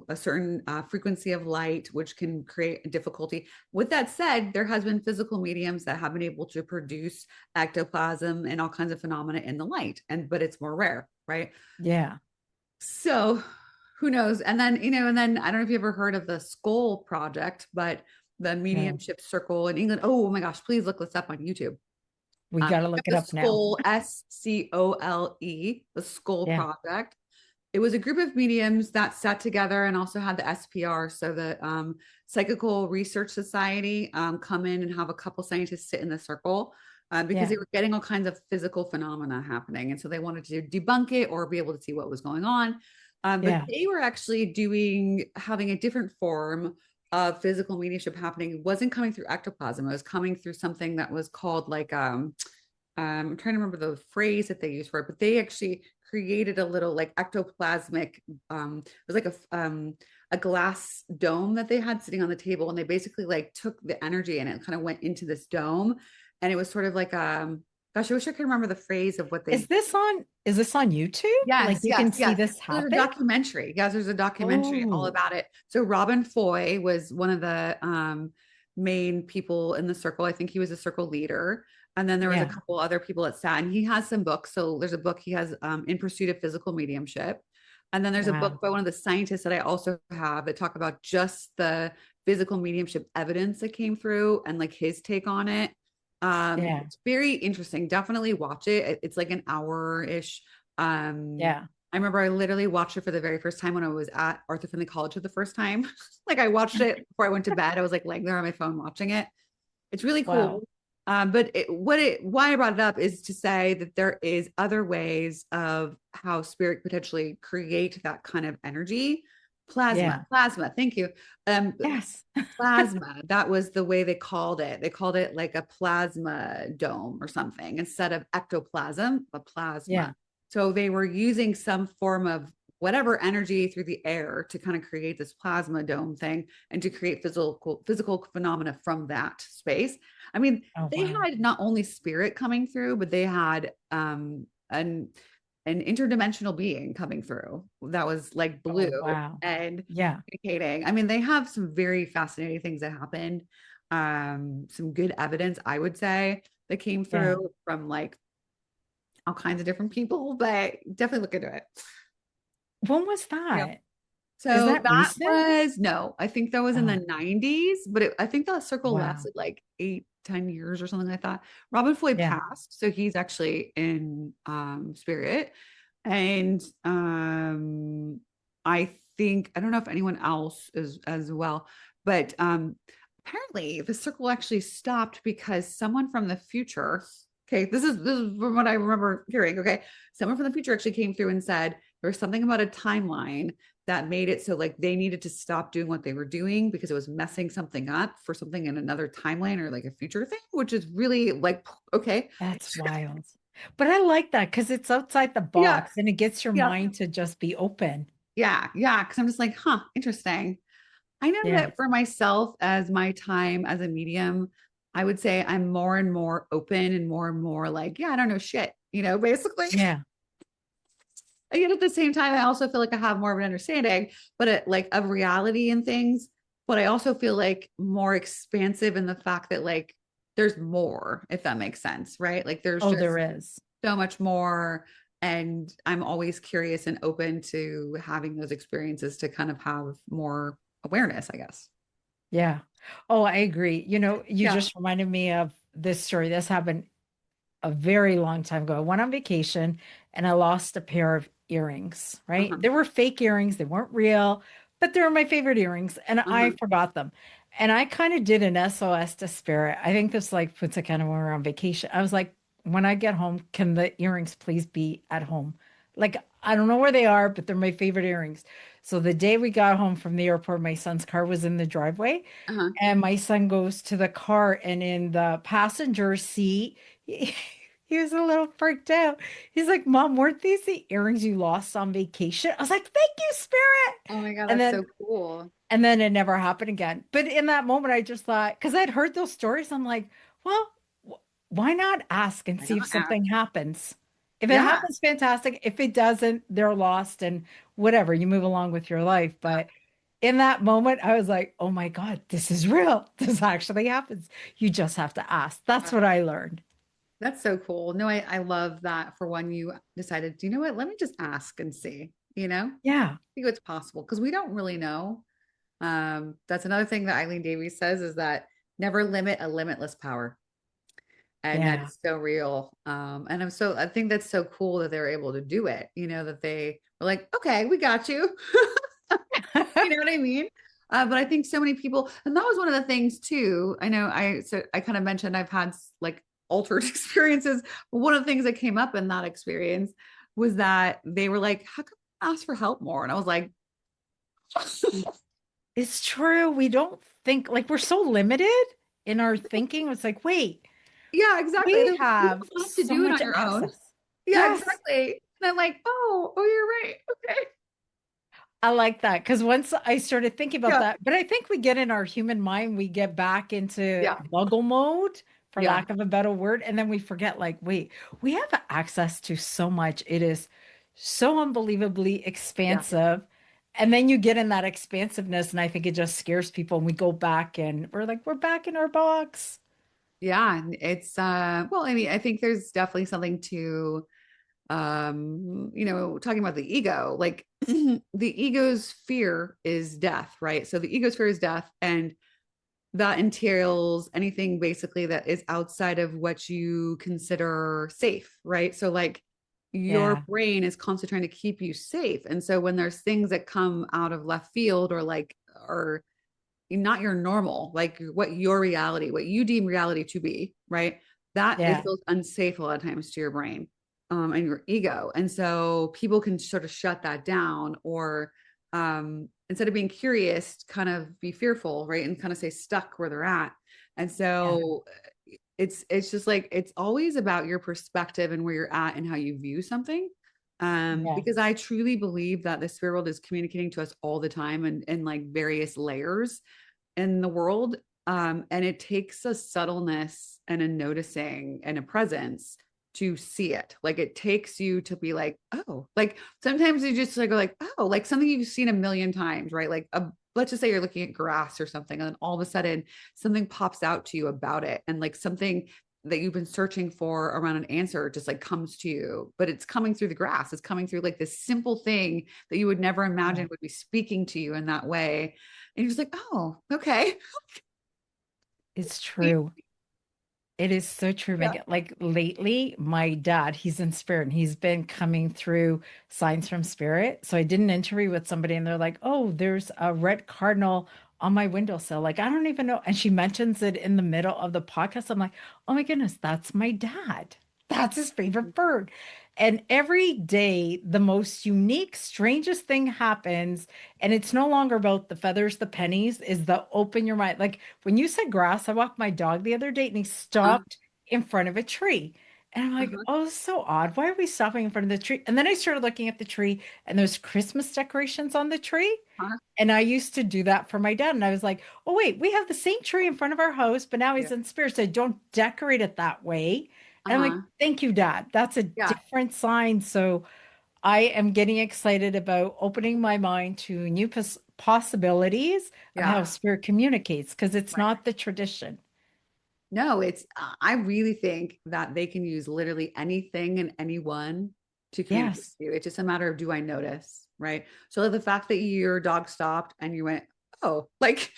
a certain frequency of light, which can create difficulty. With that said, there has been physical mediums that have been able to produce ectoplasm and all kinds of phenomena in the light, but it's more rare, right? Yeah. So who knows? And then and then I don't know if you ever heard of the Skull Project, but the No. mediumship circle in England. Oh my gosh, please look this up on YouTube. We got to Look look up it the up now. Skull, SCOLE, the Skull Yeah. Project. It was a group of mediums that sat together and also had the SPR, so the Psychical Research Society, come in and have a couple scientists sit in the circle, because Yeah. they were getting all kinds of physical phenomena happening. And so they wanted to debunk it or be able to see what was going on. But Yeah. they were actually having a different form of physical mediumship happening. It wasn't coming through ectoplasm. It was coming through something that was called like, I'm trying to remember the phrase that they used for it, but they actually created a little like ectoplasmic, it was like a glass dome that they had sitting on the table, and they basically like took the energy and it kind of went into this dome, and it was sort of like gosh, I wish I could remember the phrase of what they. Is this on YouTube? Like Yes, you yes, can see yes. this There's a happen? documentary. Yes, there's a documentary all Oh, about it. So Robin Foy was one of the main people in the circle. I think he was a circle leader. And then there was a yeah. couple other people that sat, and he has some books. So there's a book he has, In Pursuit of Physical Mediumship. And then there's a book Wow. by one of the scientists that I also have that talk about just the physical mediumship evidence that came through and like his take on it. Yeah. It's very interesting. Definitely watch it. It's like an hour-ish. Yeah. I remember I literally watched it for the very first time when I was at Arthur Finley College for the first time. Like I watched it before I went to bed. I was like laying there on my phone watching it. It's really Wow. cool. But why I brought it up is to say that there is other ways of how spirit potentially create that kind of energy. Yeah. Plasma. Thank you. Um, Yes. Plasma. That was the way they called it. They called it like a plasma dome or something instead of ectoplasm, a Yeah. plasma. So they were using some form of whatever energy through the air to kind of create this plasma dome thing and to create physical phenomena from that space. I mean, Oh, they wow. had not only spirit coming through, but they had an interdimensional being coming through that was like blue Oh, wow. and Yeah. communicating. I mean, they have some very fascinating things that happened. Some good evidence, I would say, that came Yeah. through from like all kinds of different people, but definitely look into it. When was Yeah. that? Is So that that recent? was no, I think that was in the Oh, 90s, but I think that circle wow. lasted like 8, 10 years or something like that. Robin Floyd Yeah. passed, so he's actually in spirit. And I think I don't know if anyone else is as well, but apparently the circle actually stopped because someone from the future, okay, this is from what I remember hearing. Okay, someone from the future actually came through and said there was something about a timeline that made it so like they needed to stop doing what they were doing because it was messing something up for something in another timeline or like a future thing, which is really like okay. That's wild. But I like that because it's outside the Yeah, box and it gets your yeah, mind to just be open. yeah. Because I'm just like, huh, interesting. I know Yeah. that for myself, as my time as a medium, I would say I'm more and more open and more like, yeah, I don't know shit, basically. Yeah. And yet at the same time, I also feel like I have more of an understanding, but like of reality and things. But I also feel like more expansive in the fact that like there's more, if that makes sense, right? Like there's Oh, there just is. so much more. And I'm always curious and open to having those experiences to kind of have more awareness, I guess. Yeah. Oh, I agree. You Yeah. just reminded me of this story. This happened a very long time ago. I went on vacation and I lost a pair of earrings, right? Uh-huh. They were fake earrings, they weren't real, but they were my favorite earrings and I Uh-huh. forgot them. And I kind of did an SOS to Spirit. I think this like puts it kind of when we were on vacation. I was like, when I get home, can the earrings please be at home? Like, I don't know where they are, but they're my favorite earrings. So the day we got home from the airport, my son's car was in the driveway. Uh-huh. And my son goes to the car, and in the passenger seat, he was a little freaked out. He's like, Mom, weren't these the earrings you lost on vacation? I was like, Thank you, Spirit. Oh my God, And that's so then cool. and then it never happened again. But in that moment, I just thought, because I'd heard those stories, I'm like, well, why not ask and Why see if not ask? something happens? If it Yeah. happens, fantastic. If it doesn't, they're lost and whatever, you move along with your life. But in that moment, I was like, oh my God, this is real. This actually happens. You just have to ask. That's what I learned. That's so cool. No, I love that for when you decided, you know what, let me just ask and see, Yeah. see what's possible because we don't really know. That's another thing that Eileen Davies says is that never limit a limitless power. And Yeah. that's so real. And I think that's so cool that they're able to do it, that they were like, okay, we got you. You know what I mean? But I think so many people, and that was one of the things too. I know I kind of mentioned I've had like altered experiences. But one of the things that came up in that experience was that they were like, how come I ask for help more? And I was like, It's true. We don't think like we're so limited in our thinking. It's like, wait, yeah, exactly. we They're like, you have don't have to so do it much on your own. access. Yeah, Yes. exactly. And I'm like, oh, you're right. Okay. I like that because once I started thinking about Yeah. that, but I think we get in our human mind, we get back into Yeah. buggle mode, for Yeah. lack of a better word, and then we forget, like, wait, we have access to so much. It is so unbelievably Yeah. expansive. And then you get in that expansiveness, and I think it just scares people. And we go back and we're like, we're back in our box. Yeah. It's well, I mean, I think there's definitely something to talking about the ego, like the ego's fear is death, right? So the ego's fear is death, and that entails anything basically that is outside of what you consider safe, right? So like your Yeah. brain is constantly trying to keep you safe. And so when there's things that come out of left field or like or not your normal, like what your reality, what you deem reality to be, right? That is Yeah. feels unsafe a lot of times to your brain and your ego. And so people can sort of shut that down or instead of being curious, kind of be fearful, right? And kind of stay stuck where they're at. And Yeah. so it's just like it's always about your perspective and where you're at and how you view something. Because Yes. I truly believe that the spirit world is communicating to us all the time and in like various layers in the world. And it takes a subtleness and a noticing and a presence to see it. Like it takes you to be like, oh, like sometimes you just like, oh, like something you've seen a million times, right? Like let's just say you're looking at grass or something, and then all of a sudden something pops out to you about it. And like something that you've been searching for around an answer just like comes to you, but it's coming through the grass. It's coming through like this simple thing that you would never Yeah. imagine would be speaking to you in that way. And you're just like, oh, okay. It's true. It is so true, Yeah. Megan. Like lately, my dad, he's in spirit and he's been coming through signs from spirit. So I did an interview with somebody and they're like, oh, there's a red cardinal on my windowsill. Like, I don't even know. And she mentions it in the middle of the podcast. I'm like, oh my goodness, that's my dad. That's his favorite bird. And every day, the most unique, strangest thing happens. And it's no longer about the feathers, the pennies, is the open your mind. Like, when you said grass, I walked my dog the other day and he Uh-huh. stopped in front of a tree. And I'm like, Uh-huh. oh, this is so odd. Why are we stopping in front of the tree? And then I started looking at the tree and there's Christmas decorations on the tree. Uh-huh. And I used to do that for my dad. And I was like, oh, wait, we have the same tree in front of our house, but now Yeah. he's in spirit. So don't decorate it that way. And I'm like, Uh-huh. thank you, Dad. That's a Yeah. different sign. So I am getting excited about opening my mind to new possibilities of how Yeah. spirit communicates because it's Right. not the tradition. No, I really think that they can use literally anything and anyone to communicate Yes. with you. It's just a matter of, do I notice? Right. So the fact that your dog stopped and you went, oh, like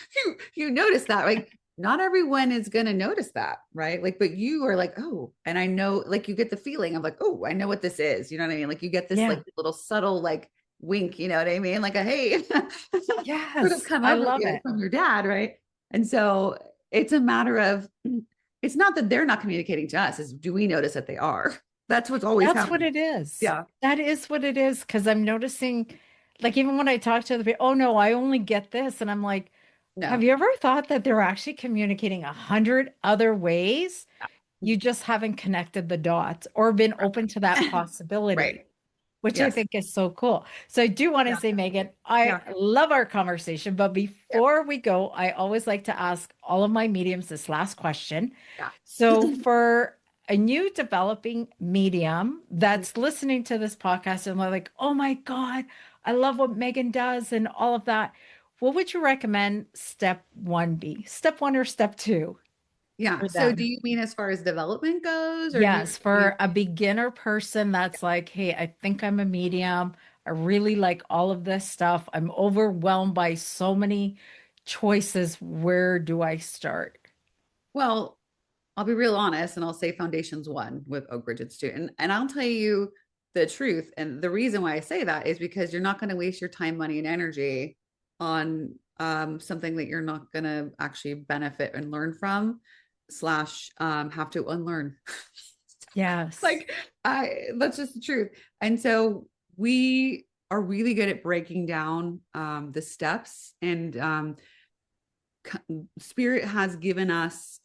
you noticed that, like not everyone is going to notice that. Right. Like, but you are like, oh, and I know, like you get the feeling of like, oh, I know what this is. You know what I mean? Like you get this Yeah. like little subtle, like wink, you know what I mean? Like a, hey, sort of Yes. come I over love you it. from your dad. Right. And so it's a matter of, it's not that they're not communicating to us, is do we notice that they are? That's what's always That's what happening. it is. Yeah. That is what it is. Because I'm noticing, like, even when I talk to other people, oh no, I only get this. And I'm like, have No. you ever thought that they're actually communicating 100 other ways? Yeah. You just haven't connected the dots or been open to that Right. possibility, which I Yes. think is so cool. So I do want to Yeah. say, Megan, I Yeah. love our conversation, but Yeah. before we go, I always like to ask all of my mediums this last question. Yeah. So for a new developing medium that's listening to this podcast and they're like, oh my God, I love what Megan does and all of that. What would you recommend step one be? Step one or step two Yeah. for So do them? you mean as far as development goes, or do you Yes, for a beginner person that's like, hey, I think I'm a medium. I really like all of this stuff. I'm overwhelmed by so many choices. Where do I start? well, I'll be real honest and I'll say Foundations One with Oakbridge Institute. And I'll tell you the truth. And the reason why I say that is because you're not going to waste your time, money, and energy on something that you're not going to actually benefit and learn from, slash have to unlearn. Yes. Like that's just the truth. And so we are really good at breaking down the steps, and spirit has given us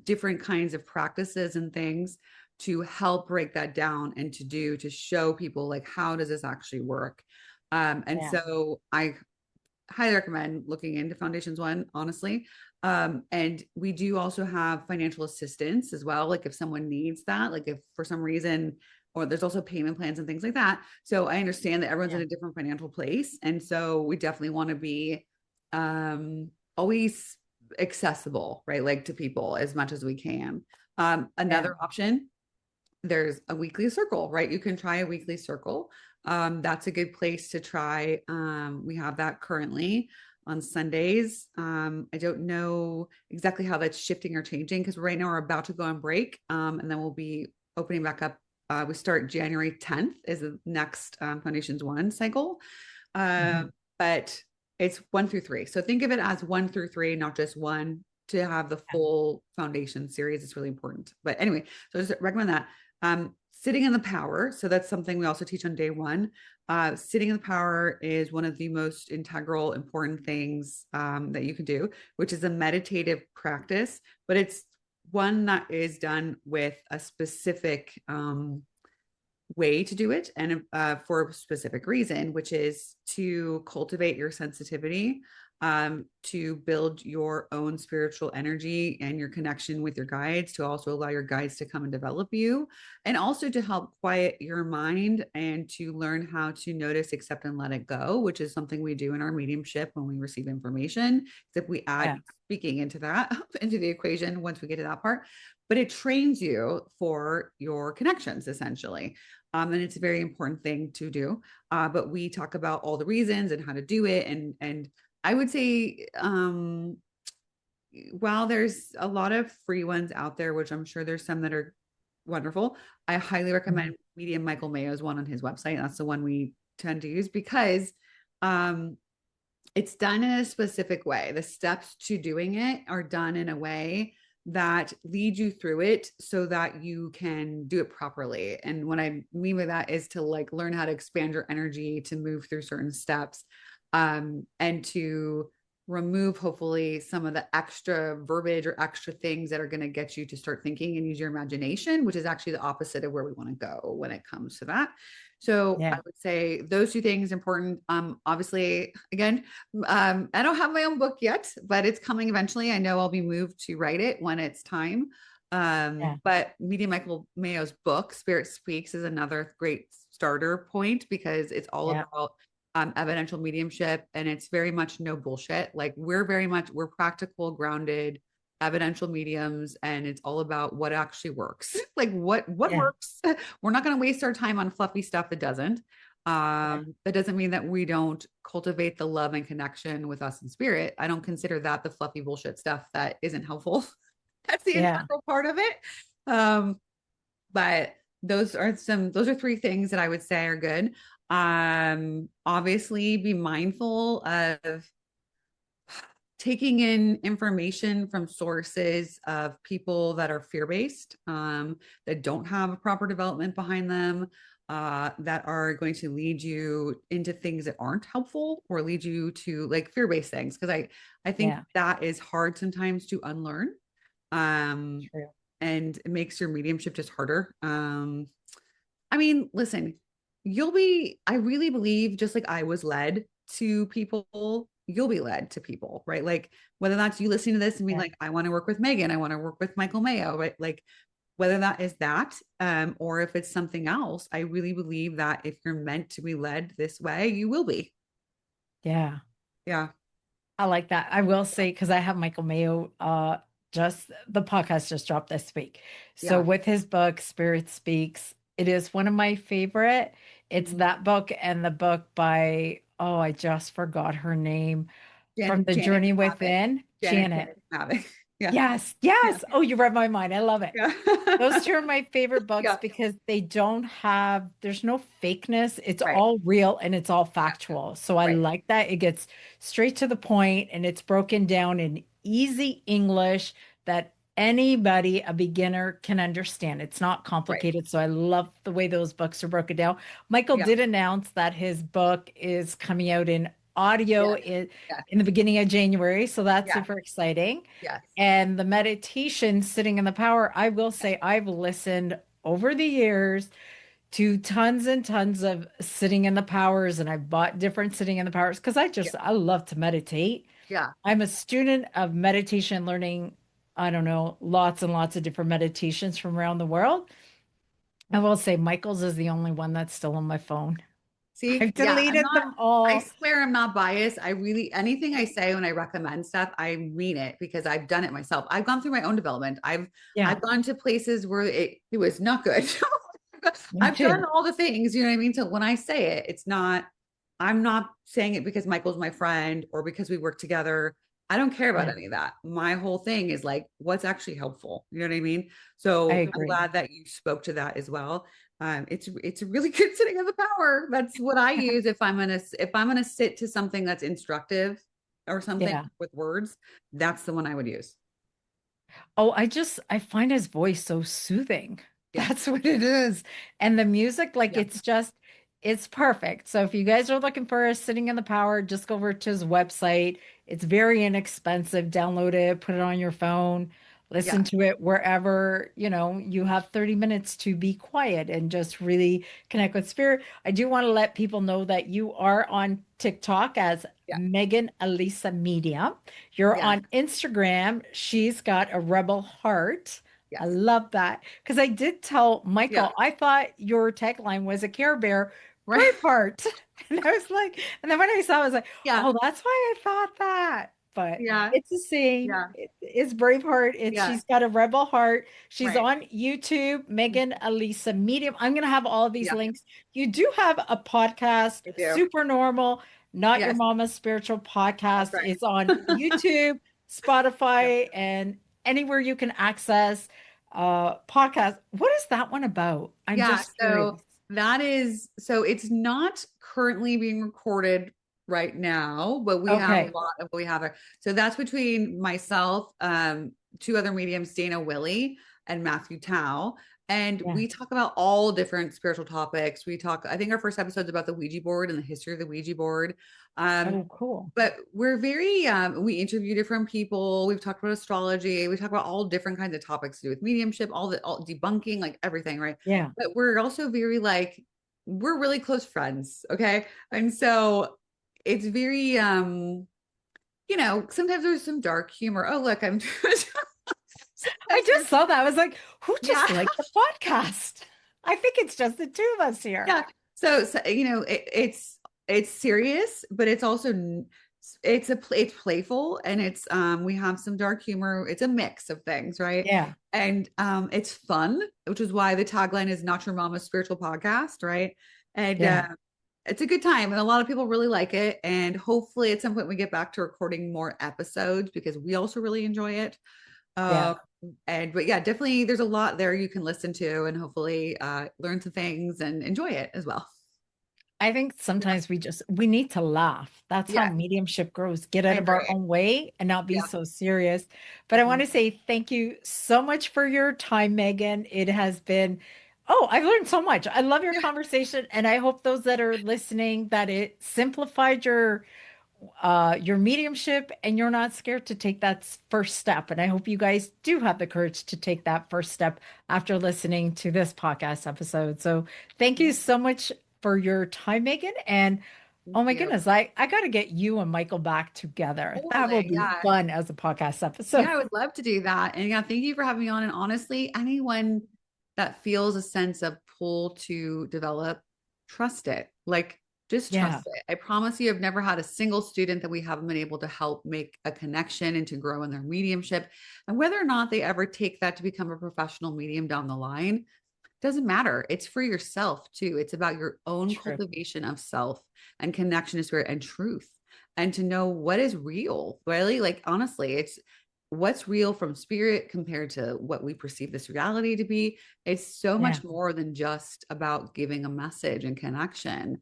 different kinds of practices and things to help break that down and to show people like, how does this actually work. And Yeah. so I highly recommend looking into Foundations One, honestly. And we do also have financial assistance as well, like if someone needs that, like if for some reason, or there's also payment plans and things like that. So I understand that everyone's Yeah. in a different financial place, and so we definitely want to be always accessible, right? Like to people as much as we can. Yeah. Another option, there's a weekly circle, right? You can try a weekly circle. That's a good place to try. We have that currently on Sundays. I don't know exactly how that's shifting or changing because right now we're about to go on break, and then we'll be opening back up. We start January 10th is the next Foundations One cycle. Mhm. But it's 1 through 3. So think of it as 1 through 3, not just one, to have the Yeah. full foundation series. It's really important. But anyway, so I just recommend that. Sitting in the power. So that's something we also teach on day one. Sitting in the power is one of the most integral, important things that you can do, which is a meditative practice, but it's one that is done with a specific way to do it, and for a specific reason, which is to cultivate your sensitivity, to build your own spiritual energy and your connection with your guides, to also allow your guides to come and develop you, and also to help quiet your mind and to learn how to notice, accept, and let it go, which is something we do in our mediumship when we receive information. If we add Yeah. speaking into that, into the equation once we get to that part, but it trains you for your connections essentially. And it's a very important thing to do. But we talk about all the reasons and how to do it. And I would say, while there's a lot of free ones out there, which I'm sure there's some that are wonderful, I highly Mhm. recommend Medium Michael Mayo's one on his website. That's the one we tend to use because um, it's done in a specific way. The steps to doing it are done in a way that lead you through it so that you can do it properly. And what I mean by that is to like learn how to expand your energy to move through certain steps, and to remove hopefully some of the extra verbiage or extra things that are going to get you to start thinking and use your imagination, which is actually the opposite of where we want to go when it comes to that. So I Yeah. would say those two things important. Obviously, again, I don't have my own book yet, but it's coming eventually. I know I'll be moved to write it when it's time. Yeah. But Media Michael Mayo's book, Spirit Speaks, is another great starter point because it's all Yeah. about evidential mediumship, and it's very much no bullshit. Like we're practical, grounded, evidential mediums, and it's all about what actually works. Like what Yeah. works. We're not going to waste our time on fluffy stuff that doesn't. Yeah. That doesn't mean that we don't cultivate the love and connection with us in spirit. I don't consider that the fluffy bullshit stuff that isn't helpful. That's the Yeah. integral part of it. Um, but those are three things that I would say are good. Obviously be mindful of taking in information from sources of people that are fear-based, that don't have a proper development behind them, that are going to lead you into things that aren't helpful or lead you to like fear-based things. Because I think Yeah. that is hard sometimes to unlearn. Um, True. and it makes your mediumship just harder. I mean, listen, I really believe just like I was led to people, you'll be led to people, right? Like whether that's you listening to this and being Yeah. like, I want to work with Megan, I want to work with Michael Mayo, right? Like whether that is that, or if it's something else, I really believe that if you're meant to be led this way, you will be. Yeah. Yeah. I like that. I will say, because I have Michael Mayo, just the podcast just dropped this week. So Yeah. with his book, Spirit Speaks, it is one of my favorite. It's Mhm. that book and the book by, oh, I just forgot her name, from The Janet Journey can have it. Within, Janet Janet. can have it. Yeah. Yes, Yeah. yes. Oh, you read my mind. I love it. Yeah. Those two are my favorite books Yeah. because they don't have, there's no fakeness. It's Right. all real and it's all Yeah. factual. So I Right. like that. It gets straight to the point and it's broken down in easy English that anybody, a beginner, can understand. It's not Right. complicated. So I love the way those books are broken down. Michael Yeah. did announce that his book is coming out in audio Yes. Yes. in the beginning of January. So that's Yes. super exciting. Yes. And the meditation, sitting in the power, I will say I've listened over the years to tons and tons of sitting in the powers, and I've bought different sitting in the powers because Yeah. I love to meditate. Yeah. I'm a student of meditation, learning, I don't know, lots and lots of different meditations from around the world. I will say Michael's is the only one that's still on my phone. See, I've yeah, deleted them I all. swear I'm not biased. I really, anything I say when I recommend stuff, I mean it because I've done it myself. I've gone through my own development. Yeah, I've gone to places where it was not good. me I've done too. all the things, you know what I mean? So when I say it, it's not, I'm not saying it because Michael's my friend or because we work together. I don't care about Yeah, any of that. My whole thing is like, what's actually helpful? You know what I mean? I So I'm agree. glad that you spoke to that as well. It's a really good sitting of the power. That's what I use if I'm gonna sit to something that's instructive or something Yeah. with words. That's the one I would use. Oh, I find his voice so soothing. Yeah, That's what it is. And the music, like yeah, it's perfect. So if you guys are looking for a sitting in the power, just go over to his website. It's very inexpensive. Download it, put it on your phone, yeah, listen to it wherever, you have 30 minutes to be quiet and just really connect with spirit. I do want to let people know that you are on TikTok as yeah, Megan Alisa Medium. You're yeah, on Instagram. She's got a rebel heart. I yes, love that. Because I did tell yeah, Michael, I thought your tagline was a Care Bear right, Braveheart. And I was like, and then when I saw it, I was like, yeah, oh, that's why I thought that. But yeah, it's the same. yeah, It's Braveheart. yeah, She's got a rebel heart. She's right. on YouTube, Megan Alisa Medium. I'm gonna have all of these Yeah, links. You do have a podcast, I do. Super Normal, Not Your Yes, Mama's Spiritual that's Podcast. right. It's on YouTube, Yep. Spotify, and anywhere you can access podcast. What is that one about? I'm Yeah, just so curious. it's not currently being recorded right now, but we have a Okay. lot of we have it. So that's between myself, two other mediums, Dana Willie and Matthew Tao. And Yeah. we talk about all different spiritual topics. I think our first episode is about the Ouija board and the history of the Ouija board. Um, Oh, cool. but we're very we interview different people. We've talked about astrology. We talk about all different kinds of topics to do with mediumship, all debunking, like everything, right? Yeah. But we're also very like we're really close friends, okay? And so it's very sometimes there's some dark humor. Oh, look, I'm I sometimes just saw that. I was like, who yeah. just liked the podcast? I think it's just the two of us here. Yeah. So, it's serious, but it's also It's playful, and it's we have some dark humor. It's a mix of things, right? Yeah. And it's fun, which is why the tagline is not your mama's spiritual podcast, right? And Yeah. it's a good time, and a lot of people really like it, and hopefully at some point we get back to recording more episodes because we also really enjoy it. Yeah. um and but yeah, definitely there's a lot there you can listen to, and hopefully learn some things and enjoy it as well. I think Yeah. sometimes we need to laugh. That's how Yeah, mediumship grows. Get I out of our agree. own way and not be Yeah. so serious. But I want Mhm. to say thank you so much for your time, Megan. It has been, oh, I've learned so much. I love your Yeah. conversation, and I hope those that are listening that it simplified your mediumship and you're not scared to take that first step. And I hope you guys do have the courage to take that first step after listening to this podcast episode. So thank you Yeah. so much for your time, Megan. And Thank oh my you. goodness, I got to get you and Michael back together. That will Totally. be Yeah. fun as a podcast Yeah, episode. I would love to do that. And yeah, thank you for having me on. And honestly, anyone that feels a sense of pull to develop, trust it. Like, just Yeah, trust it. I promise you, I've never had a single student that we haven't been able to help make a connection and to grow in their mediumship. And whether or not they ever take that to become a professional medium down the line, doesn't matter. It's for yourself too. It's about your own true. cultivation of self and connection to spirit and truth, and to know what is real. Really, like, honestly, it's what's real from spirit compared to what we perceive this reality to be. It's so Yeah. much more than just about giving a message and connection.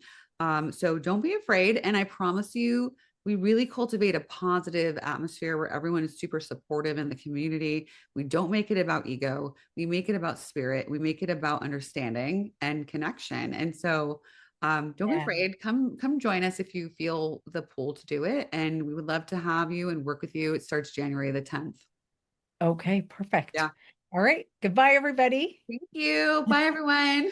So don't be afraid. And I promise you, we really cultivate a positive atmosphere where everyone is super supportive in the community. We don't make it about ego. We make it about spirit. We make it about understanding and connection. And so don't be Yeah. afraid. Come join us if you feel the pull to do it. And we would love to have you and work with you. It starts January the 10th. Okay, perfect. Yeah. All right. Goodbye, everybody. Thank you. Bye, everyone.